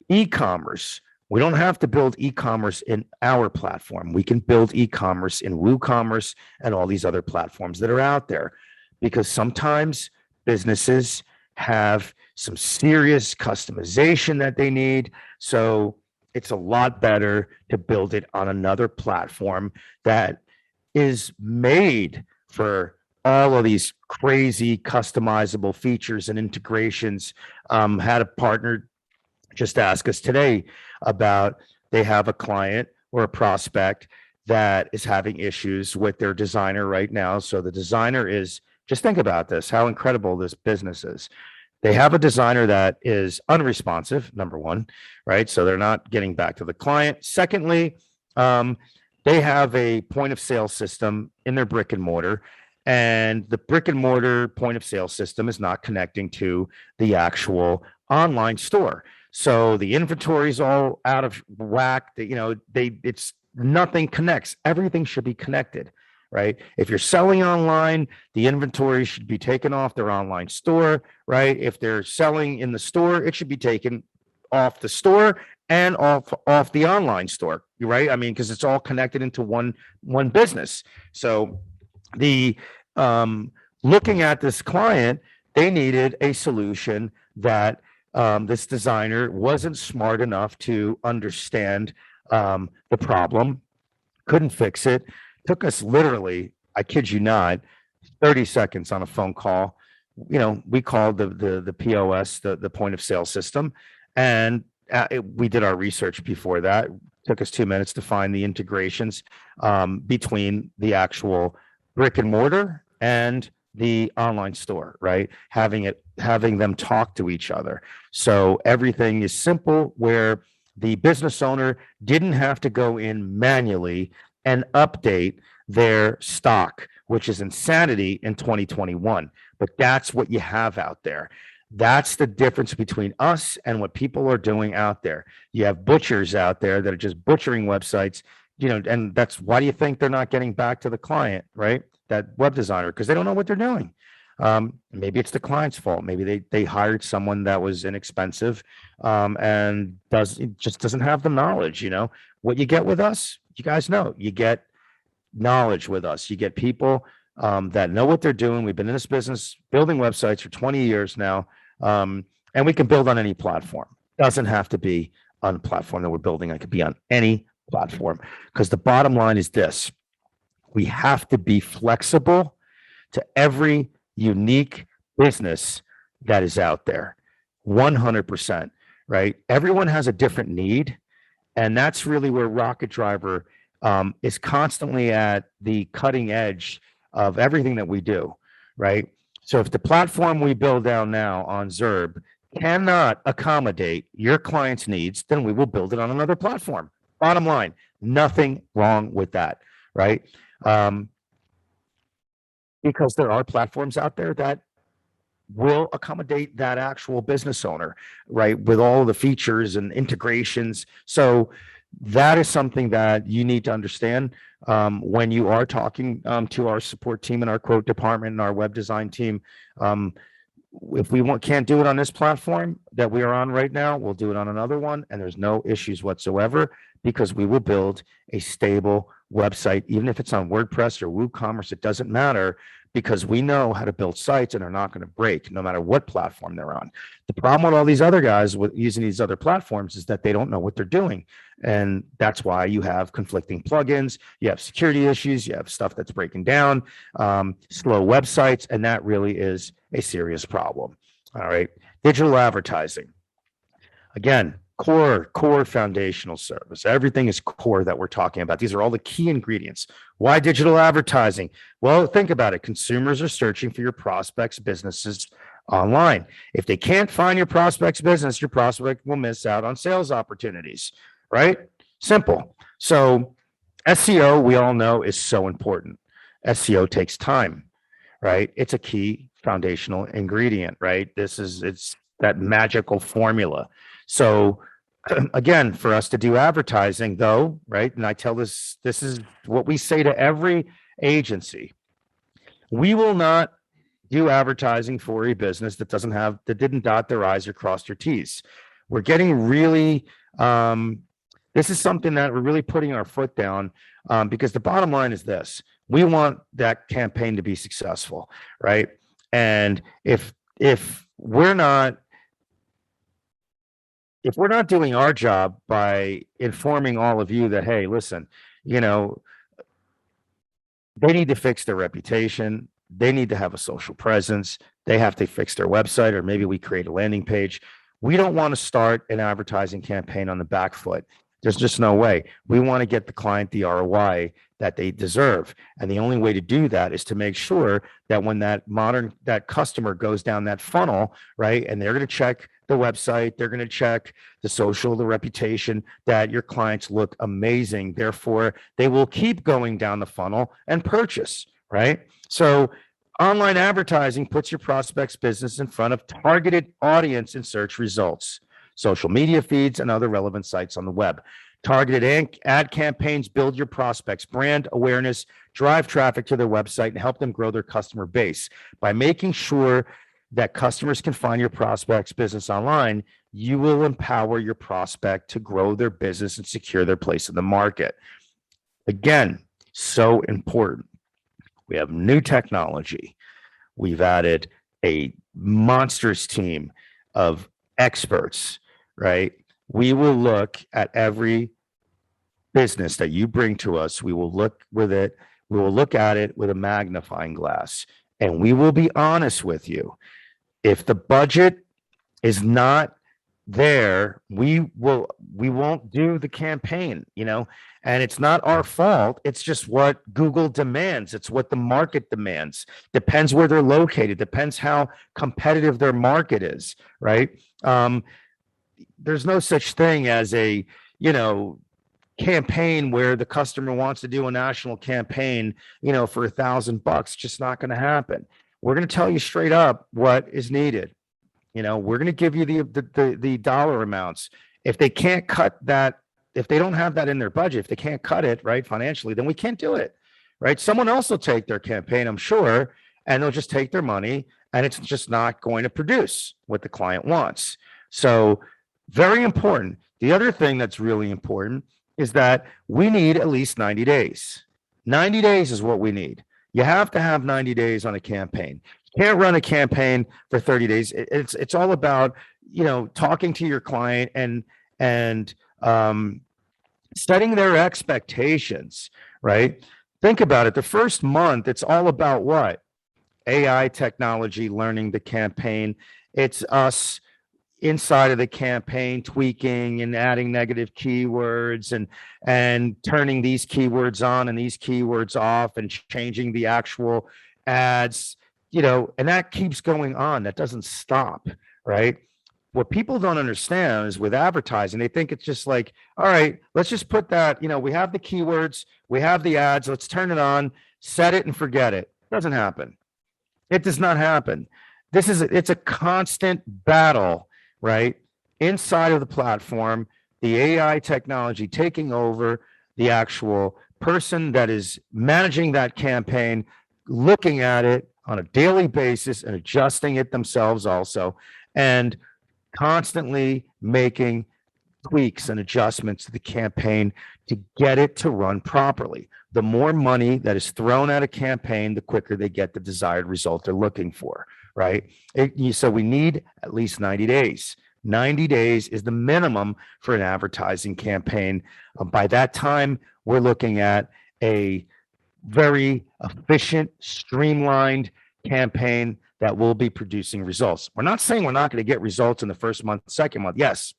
E-commerce. We don't have to build e-commerce in our platform. We can build e-commerce in WooCommerce and all these other platforms that are out there, because sometimes businesses have some serious customization that they need. So it's a lot better to build it on another platform that is made for all of these crazy customizable features and integrations. Had a partner just ask us today about, they have a client or a prospect that is having issues with their designer right now. So the designer is, just think about this, how incredible this business is. They have a designer that is unresponsive, number one, right? So they're not getting back to the client. Secondly, they have a point of sale system in their brick and mortar, and the brick and mortar point of sale system is not connecting to the actual online store. So the inventory is all out of whack. It's nothing connects. Everything should be connected, right? If you're selling online, the inventory should be taken off their online store, right? If they're selling in the store, it should be taken off the store and off the online store, right? I mean, because it's all connected into one business. So the looking at this client, they needed a solution that this designer wasn't smart enough to understand the problem, couldn't fix it. Took us literally, I kid you not, 30 seconds on a phone call. We called the POS, the point of sale system, and we did our research before that. Took us 2 minutes to find the integrations between the actual brick and mortar and the online store, right? Having them talk to each other. So everything is simple, where the business owner didn't have to go in manually and update their stock, which is insanity in 2021. But that's what you have out there. That's the difference between us and what people are doing out there. You have butchers out there that are just butchering websites, and that's why do you think they're not getting back to the client, right? That web designer, because they don't know what they're doing. Maybe it's the client's fault. Maybe they hired someone that was inexpensive and just doesn't have the knowledge. What you get with us, you guys know, you get knowledge with us. You get people that know what they're doing. We've been in this business building websites for 20 years now. And we can build on any platform. Doesn't have to be on the platform that we're building. It could be on any platform, because the bottom line is this: we have to be flexible to every unique business that is out there. 100%, right? Everyone has a different need. And that's really where Rocket Driver is constantly at the cutting edge of everything that we do, right? So if the platform we build down now on Zurb cannot accommodate your client's needs, then we will build it on another platform. Bottom line, nothing wrong with that, right? Because there are platforms out there that will accommodate that actual business owner, right? With all the features and integrations. So that is something that you need to understand when you are talking to our support team and our quote department and our web design team. If we can't do it on this platform that we are on right now, we'll do it on another one, and there's no issues whatsoever, because we will build a stable website, even if it's on WordPress or WooCommerce. It doesn't matter, because we know how to build sites and they're not going to break no matter what platform they're on. The problem with all these other guys with using these other platforms is that they don't know what they're doing. And that's why you have conflicting plugins, you have security issues, you have stuff that's breaking down, slow websites, and that really is a serious problem. All right. Digital advertising. Again, core foundational service. Everything is core that we're talking about. These are all the key ingredients. Why digital advertising? Well, think about it. Consumers are searching for your prospects' businesses online. If they can't find your prospect's business, your prospect will miss out on sales opportunities, right? Simple. So SEO, we all know, is so important. SEO takes time, right? It's a key foundational ingredient, right? It's that magical formula. So again, for us to do advertising though, right? And I tell this is what we say to every agency. We will not do advertising for a business that didn't dot their I's or cross their T's. We're getting really, this is something that we're really putting our foot down, because the bottom line is this: we want that campaign to be successful, right? And if we're not doing our job by informing all of you that, hey, listen, they need to fix their reputation. They need to have a social presence. They have to fix their website, or maybe we create a landing page. We don't want to start an advertising campaign on the back foot. There's just no way. We want to get the client the ROI that they deserve. And the only way to do that is to make sure that when that customer goes down that funnel, right, and they're going to check the website, they're going to check the social, the reputation, that your clients look amazing. Therefore, they will keep going down the funnel and purchase, right? So online advertising puts your prospect's business in front of targeted audience in search results, social media feeds, and other relevant sites on the web. Targeted ad campaigns build your prospects' brand awareness, drive traffic to their website, and help them grow their customer base. By making sure that customers can find your prospect's business online, you will empower your prospect to grow their business and secure their place in the market. Again, so important. We have new technology. We've added a monstrous team of experts, right? We will look at every business that you bring to us. We will look at it with a magnifying glass, and we will be honest with you. If the budget is not there, we won't do the campaign, and it's not our fault. It's just what Google demands. It's what the market demands. Depends where they're located, depends how competitive their market is, right? There's no such thing as a, campaign where the customer wants to do a national campaign, for $1,000. Just not going to happen. We're going to tell you straight up what is needed. We're going to give you the dollar amounts. If they can't cut that, if they don't have that in their budget, if they can't cut it, right, financially, then we can't do it, right? Someone else will take their campaign, I'm sure, and they'll just take their money, and it's just not going to produce what the client wants. So very important. The other thing that's really important is that we need at least 90 days. 90 days is what we need. You have to have 90 days on a campaign. You can't run a campaign for 30 days. It's all about, talking to your client and setting their expectations, right? Think about it. The first month, it's all about what? AI technology, learning the campaign. It's us inside of the campaign tweaking and adding negative keywords and turning these keywords on and these keywords off and changing the actual ads, and that keeps going on. That doesn't stop, right? What people don't understand is with advertising, they think it's just like, all right, let's just put that, we have the keywords, we have the ads, let's turn it on, set it and forget it. It doesn't happen. It does not happen. It's a constant battle, right? Inside of the platform, the AI technology taking over the actual person that is managing that campaign, looking at it on a daily basis and adjusting it themselves also, and constantly making tweaks and adjustments to the campaign to get it to run properly. The more money that is thrown at a campaign, the quicker they get the desired result they're looking for, right? So we need at least 90 days. 90 days is the minimum for an advertising campaign. By that time, we're looking at a very efficient, streamlined campaign that will be producing results. We're not saying we're not going to get results in the first month, second month. Yes,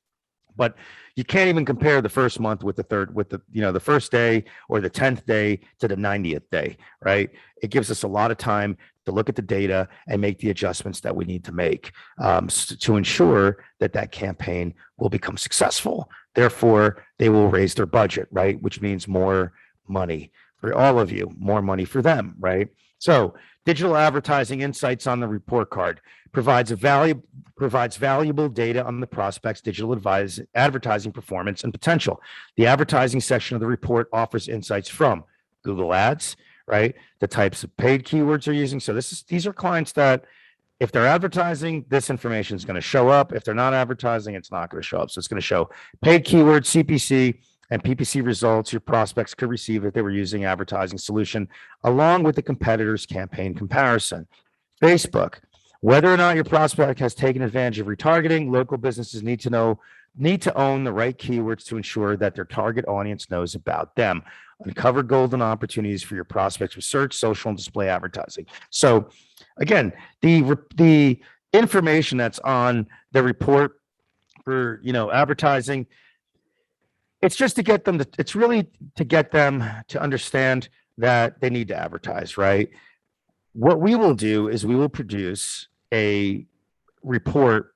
but you can't even compare the first month with the first day or the 10th day to the 90th day, right? It gives us a lot of time to look at the data and make the adjustments that we need to make to ensure that campaign will become successful. Therefore, they will raise their budget, right? Which means more money for all of you, more money for them, right? So digital advertising insights on the report card provides valuable data on the prospect's digital advertising performance and potential. The advertising section of the report offers insights from Google Ads, right? The types of paid keywords they're using. So these are clients that if they're advertising, this information is going to show up. If they're not advertising, it's not going to show up. So it's going to show paid keywords, CPC, and PPC results your prospects could receive if they were using advertising solution, along with the competitor's campaign comparison. Facebook, whether or not your prospect has taken advantage of retargeting, local businesses need to own the right keywords to ensure that their target audience knows about them. Uncover golden opportunities for your prospects with search, social, and display advertising. So again, the information that's on the report for advertising, it's just to get them it's really to get them to understand that they need to advertise, right? What we will do is we will produce a report,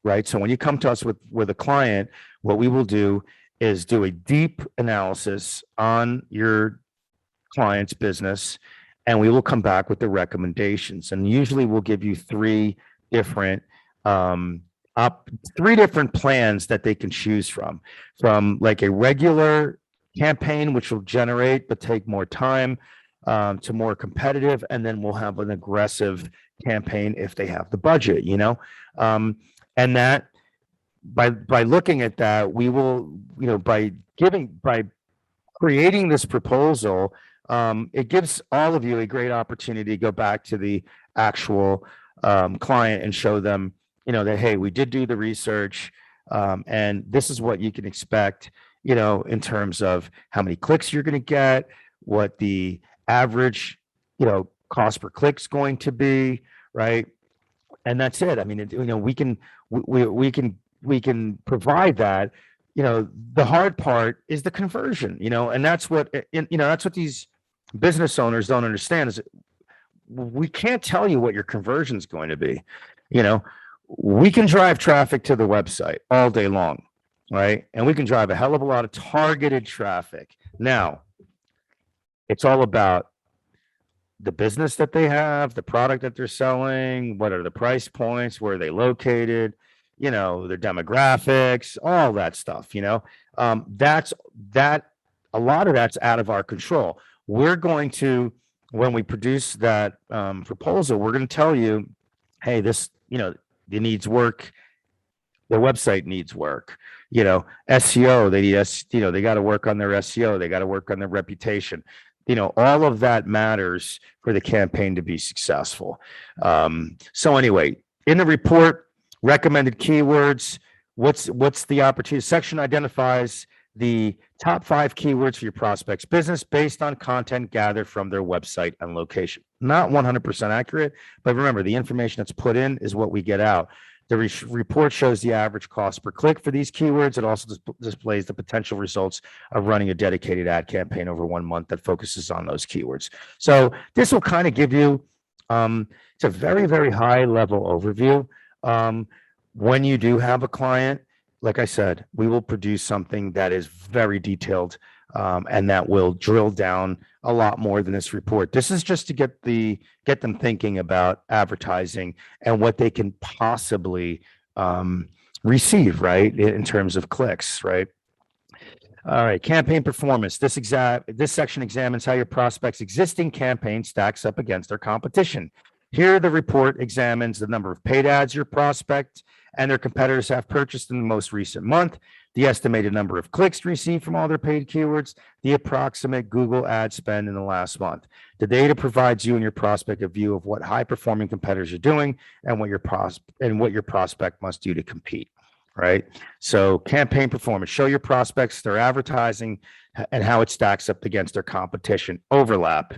right? So when you come to us with a client, what we will do is do a deep analysis on your client's business, and we will come back with the recommendations. And usually we'll give you three different plans that they can choose from like a regular campaign, which will generate but take more time, to more competitive, and then we'll have an aggressive campaign if they have the budget, and that by looking at that, we will, by creating this proposal, it gives all of you a great opportunity to go back to the actual client and show them, that, hey, we did do the research, and this is what you can expect, in terms of how many clicks you're going to get, what the average, cost per click is going to be, right? And that's it. I mean, we can provide that. The hard part is the conversion, and that's what these business owners don't understand is we can't tell you what your conversion is going to be. We can drive traffic to the website all day long, right? And we can drive a hell of a lot of targeted traffic. Now, it's all about the business that they have, the product that they're selling, what are the price points, where are they located, their demographics, all that stuff, that's a lot of that's out of our control. We're going to, when we produce that proposal, we're going to tell you, hey, this, it needs work. Their website needs work. SEO, they got to work on their SEO. They got to work on their reputation. all of that matters for the campaign to be successful. So anyway, in the report, recommended keywords, what's the opportunity section identifies the top 5 keywords for your prospect's business based on content gathered from their website and location. Not 100% accurate, but remember, the information that's put in is what we get out. The report shows the average cost per click for these keywords. It also displays the potential results of running a dedicated ad campaign over 1 month that focuses on those keywords. So this will kind of give you, it's a very, very high level overview. When you do have a client, like I said, we will produce something that is very detailed, and that will drill down a lot more than this report. This is just to get them thinking about advertising and what they can possibly receive, right, in terms of clicks, right? All right, campaign performance. This section examines how your prospect's existing campaign stacks up against their competition. Here, the report examines the number of paid ads your prospect and their competitors have purchased in the most recent month, the estimated number of clicks received from all their paid keywords, the approximate Google ad spend in the last month. The data provides you and your prospect a view of what high-performing competitors are doing and what your prospect must do to compete, right? So campaign performance, show your prospects their advertising and how it stacks up against their competition. Overlap,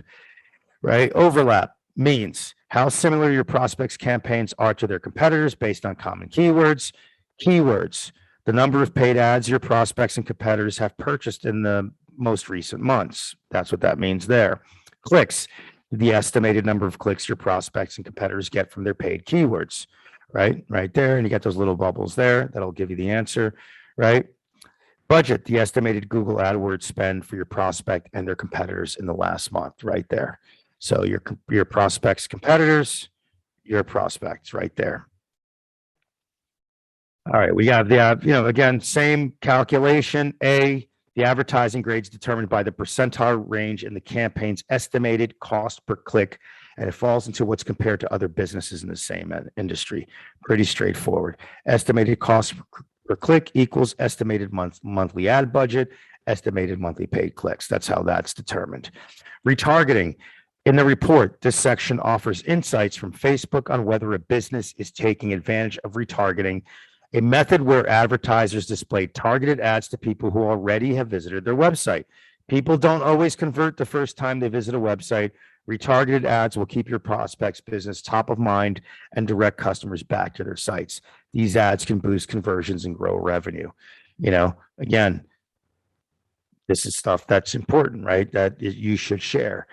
right? Overlap means how similar your prospects' campaigns are to their competitors based on common keywords. Keywords, the number of paid ads your prospects and competitors have purchased in the most recent months. That's what that means there. Clicks, the estimated number of clicks your prospects and competitors get from their paid keywords, right? Right there. And you get those little bubbles there. That'll give you the answer, right? Budget, the estimated Google AdWords spend for your prospect and their competitors in the last month, right there. So your prospects, competitors, your prospects right there. All right, we have the, again, same calculation. A, the advertising grades determined by the percentile range in the campaign's estimated cost per click, and it falls into what's compared to other businesses in the same industry. Pretty straightforward. Estimated cost per click equals estimated monthly ad budget, estimated monthly paid clicks. That's how that's determined. Retargeting. In the report, this section offers insights from Facebook on whether a business is taking advantage of retargeting, a method where advertisers display targeted ads to people who already have visited their website. People don't always convert the first time they visit a website. Retargeted ads will keep your prospect's business top of mind and direct customers back to their sites. These ads can boost conversions and grow revenue. Again, this is stuff that's important, right? That you should share.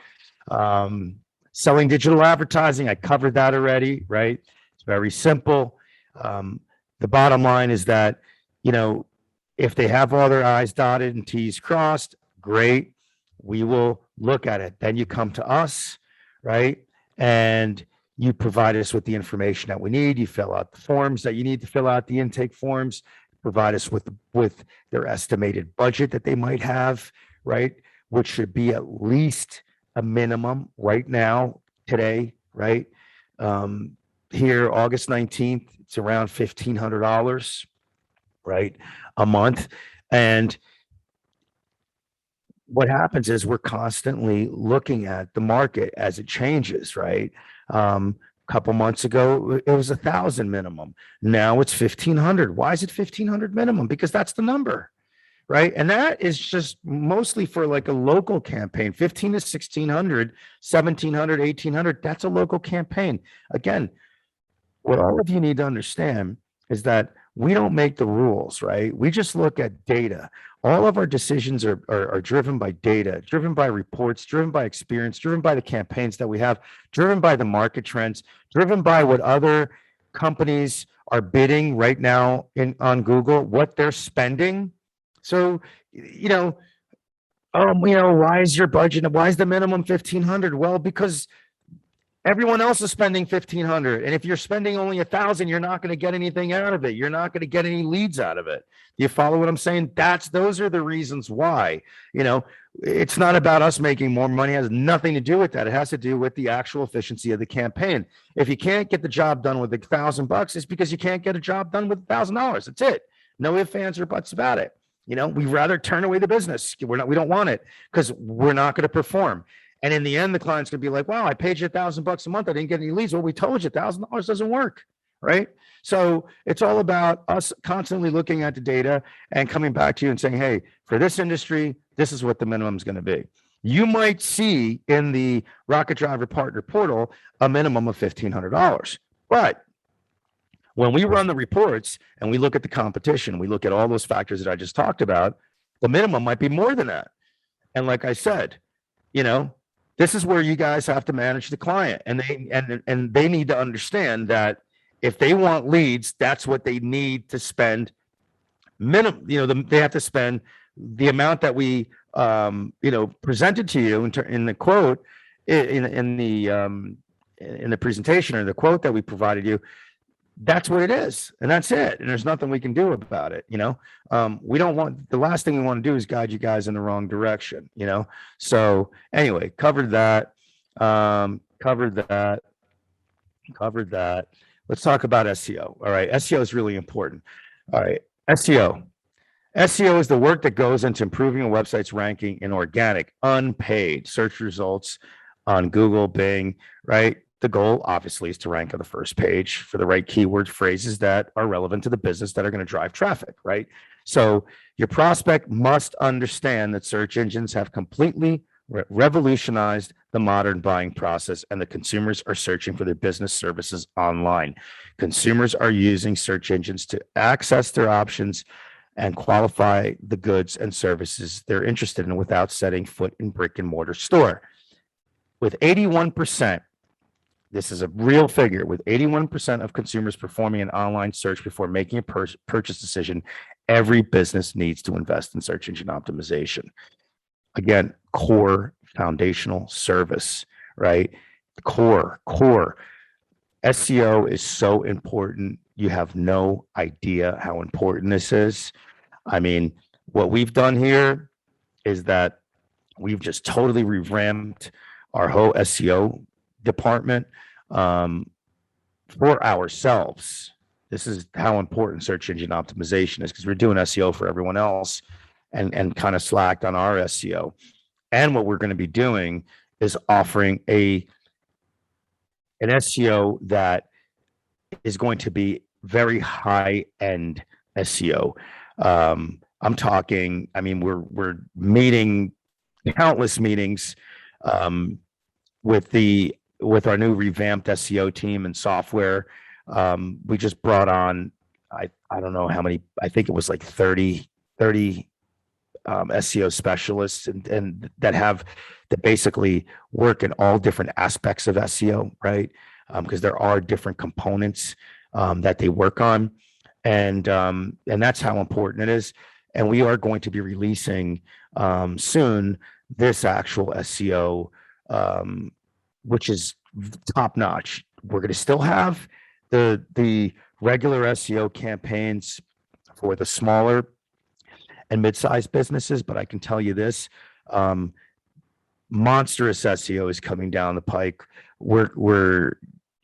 Selling digital advertising, I covered that already, right? It's very simple. The bottom line is that, if they have all their I's dotted and T's crossed, great. We will look at it. Then you come to us, right? And you provide us with the information that we need. You fill out the forms that you need to fill out, the intake forms, provide us with their estimated budget that they might have, right? Which should be at least a minimum right now, today, right? Here, August 19th, it's around $1,500, right? A month. And what happens is we're constantly looking at the market as it changes, right? A couple months ago, it was 1,000 minimum. Now it's 1,500. Why is it 1,500 minimum? Because that's the number. Right. And that is just mostly for like a local campaign, 15 to 1,600, 1,700, 1,800. That's a local campaign. Again, what all of you need to understand is that we don't make the rules, right? We just look at data. All of our decisions are driven by data, driven by reports, driven by experience, driven by the campaigns that we have, driven by the market trends, driven by what other companies are bidding right now on Google, what they're spending. So, why is your budget? Why is the minimum 1,500? Well, because everyone else is spending 1,500. And if you're spending only 1,000, you're not going to get anything out of it. You're not going to get any leads out of it. Do you follow what I'm saying? Those are the reasons why, it's not about us making more money. It has nothing to do with that. It has to do with the actual efficiency of the campaign. If you can't get the job done with $1,000, it's because you can't get a job done with $1,000. That's it. No ifs, ands, or buts about it. We'd rather turn away the business. We don't want it because we're not going to perform. And in the end, the client's going to be like, wow, I paid you $1,000 a month. I didn't get any leads. Well, we told you $1,000 doesn't work. Right. So it's all about us constantly looking at the data and coming back to you and saying, hey, for this industry, this is what the minimum is going to be. You might see in the Rocket Driver Partner Portal a minimum of $1,500. But when we run the reports and we look at the competition, we look at all those factors that I just talked about, the minimum might be more than that. And like I said, this is where you guys have to manage the client, and they need to understand that if they want leads, that's what they need to spend. Minimum, they have to spend the amount that we, presented to you in the quote, in the presentation, or the quote that we provided you. That's what it is, and that's it. And there's nothing we can do about it. We don't want, the last thing we want to do is guide you guys in the wrong direction. So anyway, covered that. Let's talk about SEO. All right, SEO is really important. All right, SEO. SEO is the work that goes into improving a website's ranking in organic, unpaid search results on Google, Bing, right? The goal, obviously, is to rank on the first page for the right keyword phrases that are relevant to the business that are going to drive traffic, right? So your prospect must understand that search engines have completely revolutionized the modern buying process, and the consumers are searching for their business services online. Consumers are using search engines to access their options and qualify the goods and services they're interested in without setting foot in brick and mortar store. With 81%, this is a real figure, with 81% of consumers performing an online search before making a purchase decision, every business needs to invest in search engine optimization. Again, core foundational service, right? Core. SEO is so important. You have no idea how important this is. I mean, what we've done here is that we've just totally revamped our whole SEO department for ourselves. This is how important search engine optimization is, because we're doing SEO for everyone else and kind of slacked on our SEO. And what we're going to be doing is offering an SEO that is going to be very high end SEO. I'm talking, I mean, we're meeting countless meetings with our new revamped SEO team and software. We just brought on, I don't know how many, I think it was like 30 SEO specialists and that basically work in all different aspects of SEO, right? Because there are different components that they work on, and that's how important it is. And we are going to be releasing soon this actual SEO, which is top notch. We're going to still have the regular SEO campaigns for the smaller and mid-sized businesses, but I can tell you this: monstrous SEO is coming down the pike.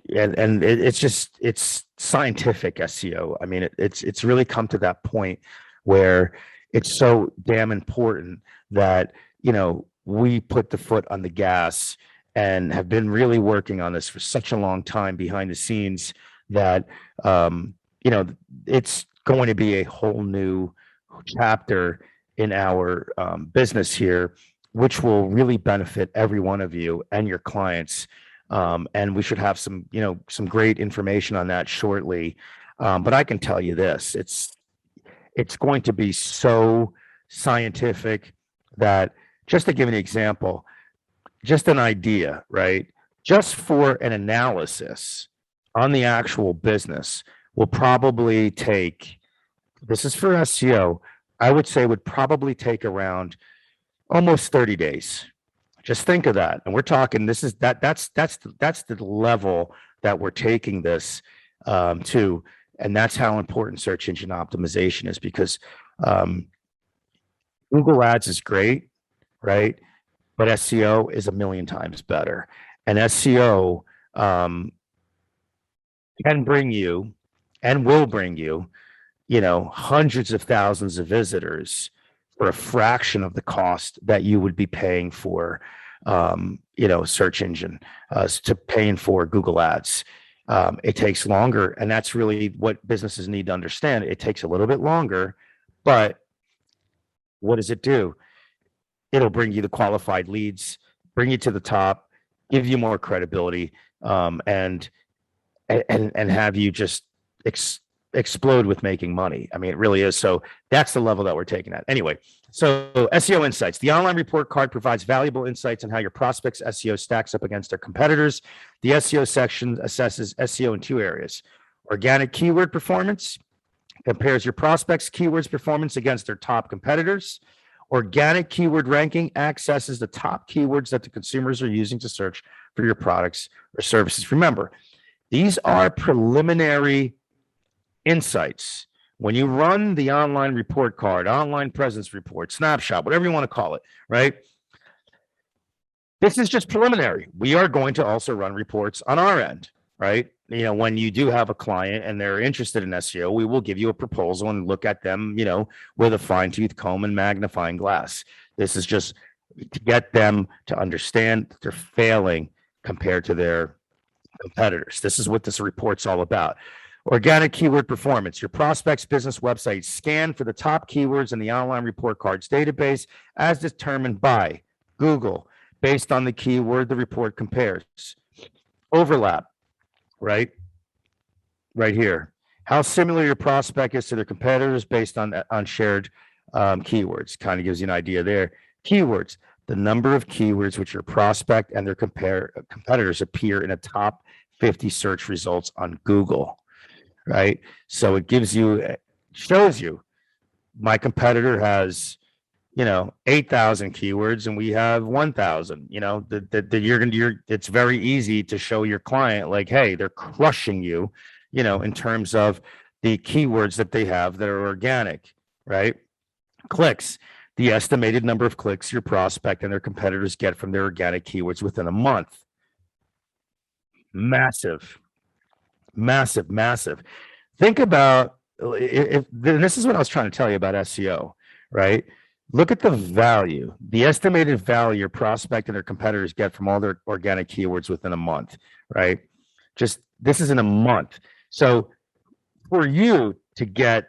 It's scientific SEO. I mean, it's really come to that point where it's so damn important that we put the foot on the gas and have been really working on this for such a long time behind the scenes that it's going to be a whole new chapter in our business here, which will really benefit every one of you and your clients. And we should have some great information on that shortly. But I can tell you this: it's going to be so scientific that, just to give an example, just an idea, right? Just for an analysis on the actual business will probably take, this is for SEO, I would say would probably take around almost 30 days. Just think of that. And we're talking, that's the level that we're taking this to. And that's how important search engine optimization is, because Google Ads is great, right? But SEO is a million times better. And SEO can bring you and will bring you, hundreds of thousands of visitors for a fraction of the cost that you would be paying for, search engine, to paying for Google Ads. It takes longer, and that's really what businesses need to understand. It takes a little bit longer, but what does it do? It'll bring you the qualified leads, bring you to the top, give you more credibility, and have you just explode with making money. I mean, it really is. So that's the level that we're taking at. Anyway, so SEO Insights. The online report card provides valuable insights on how your prospects' SEO stacks up against their competitors. The SEO section assesses SEO in two areas: organic keyword performance, compares your prospects' keywords performance against their top competitors. Organic keyword ranking accesses the top keywords that the consumers are using to search for your products or services. Remember, these are preliminary insights. When you run the online report card, online presence report, snapshot, whatever you want to call it, right? This is just preliminary. We are going to also run reports on our end, right? When you do have a client and they're interested in SEO, we will give you a proposal and look at them, with a fine-tooth comb and magnifying glass. This is just to get them to understand that they're failing compared to their competitors. This is what this report's all about. Organic keyword performance. Your prospect's business website scan for the top keywords in the online report cards database as determined by Google based on the keyword the report compares. Overlap, right here. How similar your prospect is to their competitors based on shared keywords. Kind of gives you an idea there. Keywords. The number of keywords which your prospect and their competitors appear in the top 50 search results on Google. Right. So it shows you my competitor has, 8,000 keywords and we have 1,000, it's very easy to show your client like, hey, they're crushing you, in terms of the keywords that they have that are organic, right? Clicks, the estimated number of clicks your prospect and their competitors get from their organic keywords within a month. Massive. Think about if this is what I was trying to tell you about SEO, right? Look at the value, the estimated value your prospect and their competitors get from all their organic keywords within a month, right? Just this is in a month. So for you to get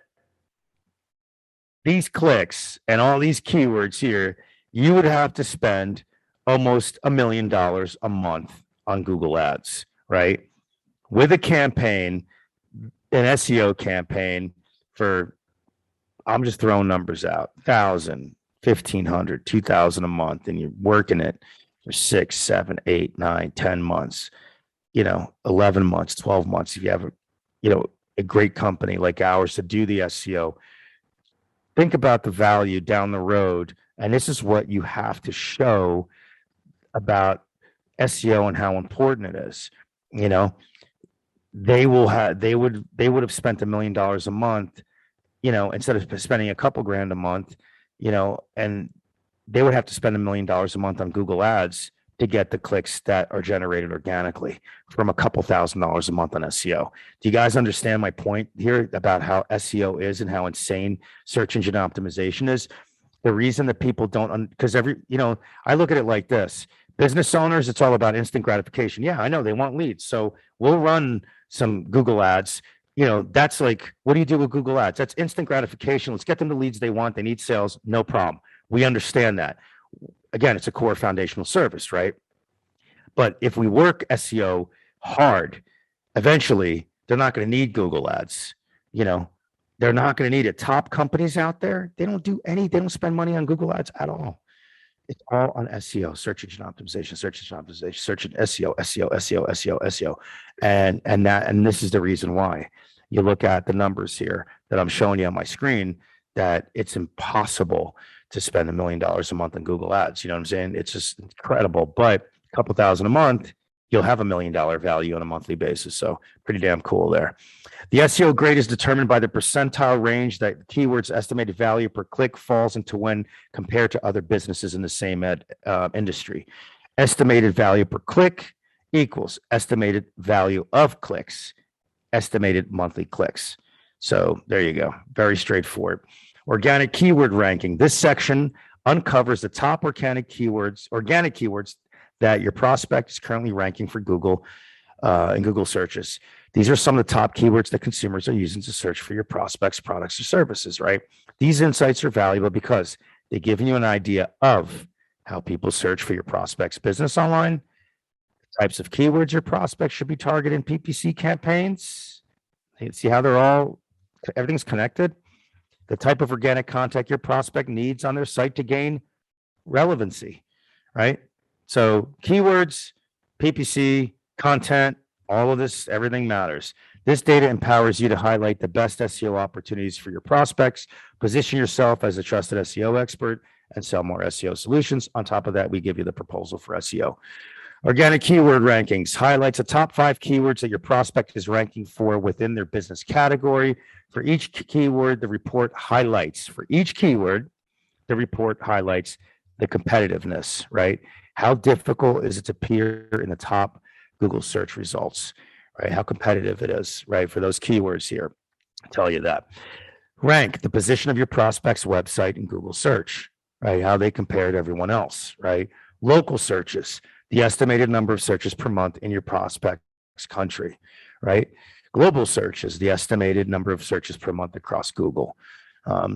these clicks and all these keywords here, you would have to spend almost $1 million a month on Google Ads, right? With a campaign, an SEO campaign for, I'm just throwing numbers out, 1,000, 1,500, 2,000 a month, and you're working it for 6, 7, 8, 9, 10 months, 11 months, 12 months. If you have a great company like ours to do the SEO, think about the value down the road. And this is what you have to show about SEO and how important it is. They would have spent $1 million a month, instead of spending a couple grand a month, and they would have to spend $1 million a month on Google Ads to get the clicks that are generated organically from a couple $1,000s a month on SEO. Do you guys understand my point here about how SEO is and how insane search engine optimization is? The reason that people don't, because I look at it like this. Business owners, it's all about instant gratification. Yeah, I know they want leads. So we'll run some Google Ads. That's like, what do you do with Google Ads? That's instant gratification. Let's get them the leads they want. They need sales. No problem. We understand that. Again, it's a core foundational service, right? But if we work SEO hard, eventually they're not going to need Google Ads. They're not going to need it. Top companies out there, they don't spend money on Google Ads at all. It's all on SEO, search engine optimization, search engine SEO. And this is the reason why. You look at the numbers here that I'm showing you on my screen, that it's impossible to spend $1 million a month on Google Ads. You know what I'm saying? It's just incredible. But a couple thousand a month, you'll have $1 million value on a monthly basis. So pretty damn cool there. The SEO grade is determined by the percentile range that keywords estimated value per click falls into when compared to other businesses in the same industry. Estimated value per click equals estimated value of clicks, estimated monthly clicks. So there you go. Very straightforward. Organic keyword ranking. This section uncovers the top organic keywords that your prospect is currently ranking for Google in Google searches. These are some of the top keywords that consumers are using to search for your prospects' products or services, right? These insights are valuable because they give you an idea of how people search for your prospects' business online, types of keywords your prospects should be targeting in PPC campaigns. You see how everything's connected? The type of organic content your prospect needs on their site to gain relevancy, right? So keywords, PPC, content, all of this, everything matters. This data empowers you to highlight the best SEO opportunities for your prospects, position yourself as a trusted SEO expert, and sell more SEO solutions. On top of that, we give you the proposal for SEO. Organic keyword rankings highlights the top 5 keywords that your prospect is ranking for within their business category. For each keyword, the report highlights. For each keyword, the report highlights the competitiveness, right? How difficult is it to appear in the top Google search results, right? How competitive it is, right? For those keywords here, I'll tell you that. Rank the position of your prospect's website in Google search, right? How they compare to everyone else, right? Local searches, the estimated number of searches per month in your prospect's country, right? Global searches, the estimated number of searches per month across Google.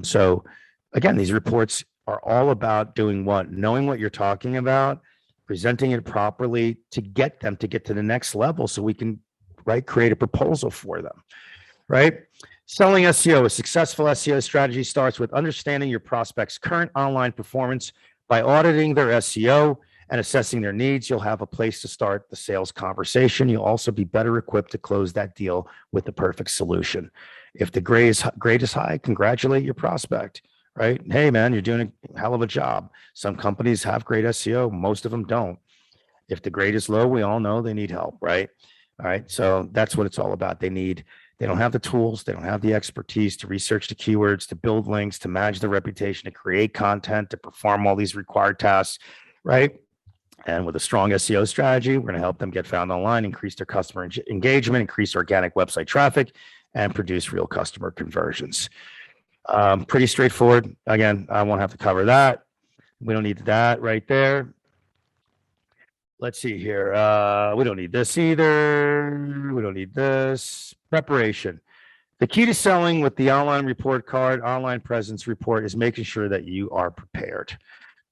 So again, these reports are all about doing what? Knowing what you're talking about, presenting it properly to get them to get to the next level so we can, right, create a proposal for them, right? Selling SEO. A successful SEO strategy starts with understanding your prospect's current online performance. By auditing their SEO and assessing their needs, you'll have a place to start the sales conversation. You'll also be better equipped to close that deal with the perfect solution. If the grade is high, congratulate your prospect, right? Hey, man, you're doing a hell of a job. Some companies have great SEO. Most of them don't. If the grade is low, we all know they need help, right? All right. So that's what it's all about. They don't have the tools. They don't have the expertise to research the keywords, to build links, to manage their reputation, to create content, to perform all these required tasks, right? And with a strong SEO strategy, we're going to help them get found online, increase their customer engagement, increase organic website traffic, and produce real customer conversions. Pretty straightforward. Again, I won't have to cover that. We don't need that right there. Let's see here. We don't need this either. We don't need this. Preparation. The key to selling with the online report card, online presence report, is making sure that you are prepared.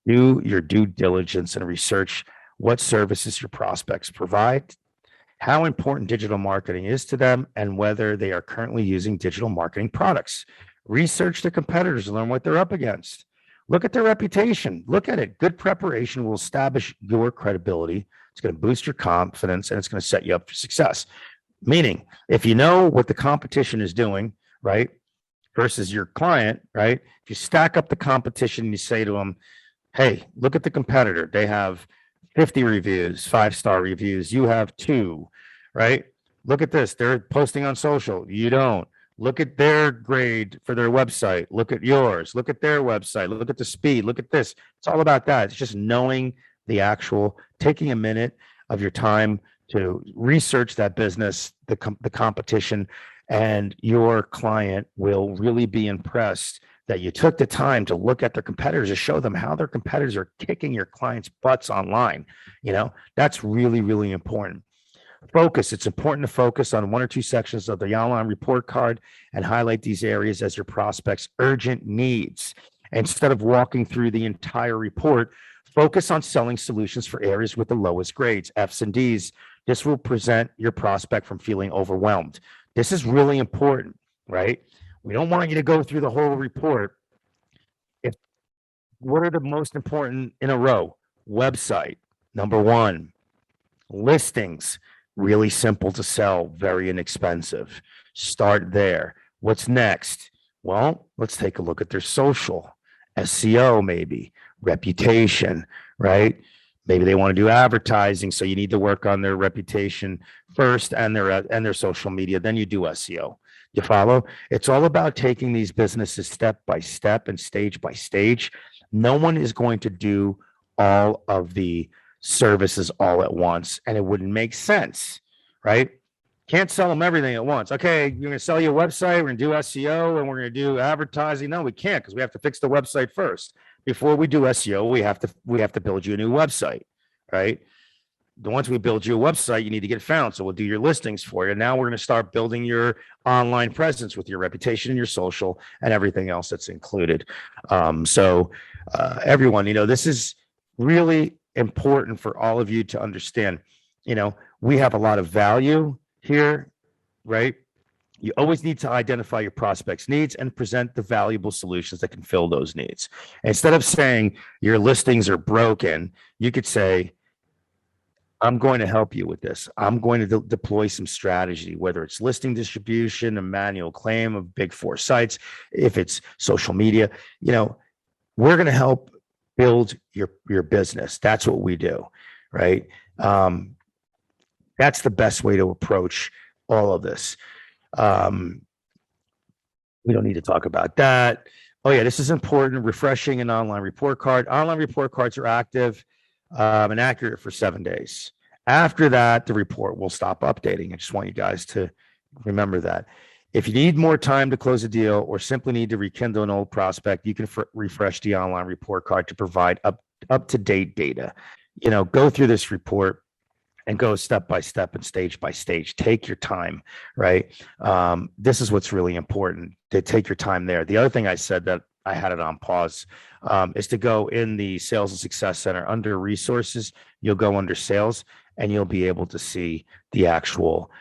Do your due diligence and research what services your prospects provide, how important digital marketing is to them, and whether they are currently using digital marketing products. Research the competitors, learn what they're up against. Look at their reputation. Look at it. Good preparation will establish your credibility. It's going to boost your confidence, and it's going to set you up for success. Meaning, if you know what the competition is doing, right, versus your client, right, if you stack up the competition and you say to them, hey, look at the competitor. They have 50 reviews, 5-star reviews. You have 2, right? Look at this. They're posting on social. You don't. Look at their grade for their website. Look at yours. Look at their website. Look at the speed. Look at this. It's all about that. It's just knowing the actual, taking a minute of your time to research that business, the competition, and your client will really be impressed that you took the time to look at their competitors to show them how their competitors are kicking your clients' butts online. You know, that's really, really important. Focus. It's important to focus on 1 or 2 sections of the online report card and highlight these areas as your prospect's urgent needs. Instead of walking through the entire report, focus on selling solutions for areas with the lowest grades, F's and D's. This will prevent your prospect from feeling overwhelmed. This is really important, right? We don't want you to go through the whole report. What are the most important in a row? Website, number 1. Listings, really simple to sell, very inexpensive. Start there. What's next? Well, let's take a look at their social, SEO, maybe reputation, right? Maybe they want to do advertising, so you need to work on their reputation first and their social media. Then you do SEO. You follow? It's all about taking these businesses step by step and stage by stage. No one is going to do all of the services all at once, and it wouldn't make sense, right? Can't sell them everything at once. Okay, you're going to sell you a website. We're going to do SEO and we're going to do advertising. No, we can't because we have to fix the website first. Before we do SEO, we have to build you a new website, right? Once we build you a website, you need to get found. So we'll do your listings for you. Now we're going to start building your online presence with your reputation and your social and everything else that's included. Everyone, this is really important for all of you to understand. We have a lot of value here, right? You always need to identify your prospects' needs and present the valuable solutions that can fill those needs. Instead of saying your listings are broken, you could say, I'm going to help you with this. I'm going to deploy some strategy, whether it's listing distribution, a manual claim of big four sites, if it's social media, we're going to help build your business. That's what we do, right? That's the best way to approach all of this. We don't need to talk about that. Oh yeah, this is important. Refreshing an online report card. Online report cards are active and accurate for 7 days. After that, the report will stop updating. I just want you guys to remember that. If you need more time to close a deal or simply need to rekindle an old prospect, you can refresh the online report card to provide up-to-date data. Go through this report and go step by step and stage by stage. Take your time, right? This is what's really important, to take your time there. The other thing I said that I had it on pause is to go in the Sales and Success Center under resources. You'll go under sales and you'll be able to see the actual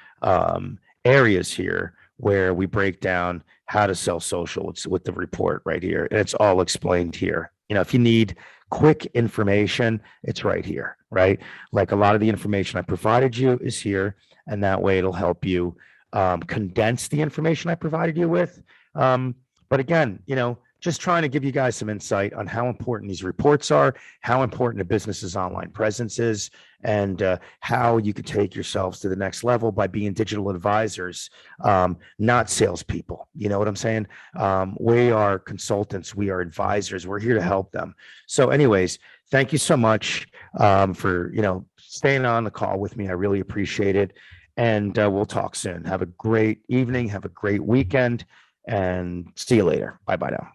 areas here where we break down how to sell social. It's with the report right here. And it's all explained here. If you need quick information, it's right here, right? Like a lot of the information I provided you is here, and that way it'll help you condense the information I provided you with. But again, just trying to give you guys some insight on how important these reports are, how important a business's online presence is, and how you could take yourselves to the next level by being digital advisors, not salespeople. You know what I'm saying? We are consultants. We are advisors. We're here to help them. So anyways, thank you so much for, staying on the call with me. I really appreciate it. And we'll talk soon. Have a great evening. Have a great weekend. And see you later. Bye-bye now.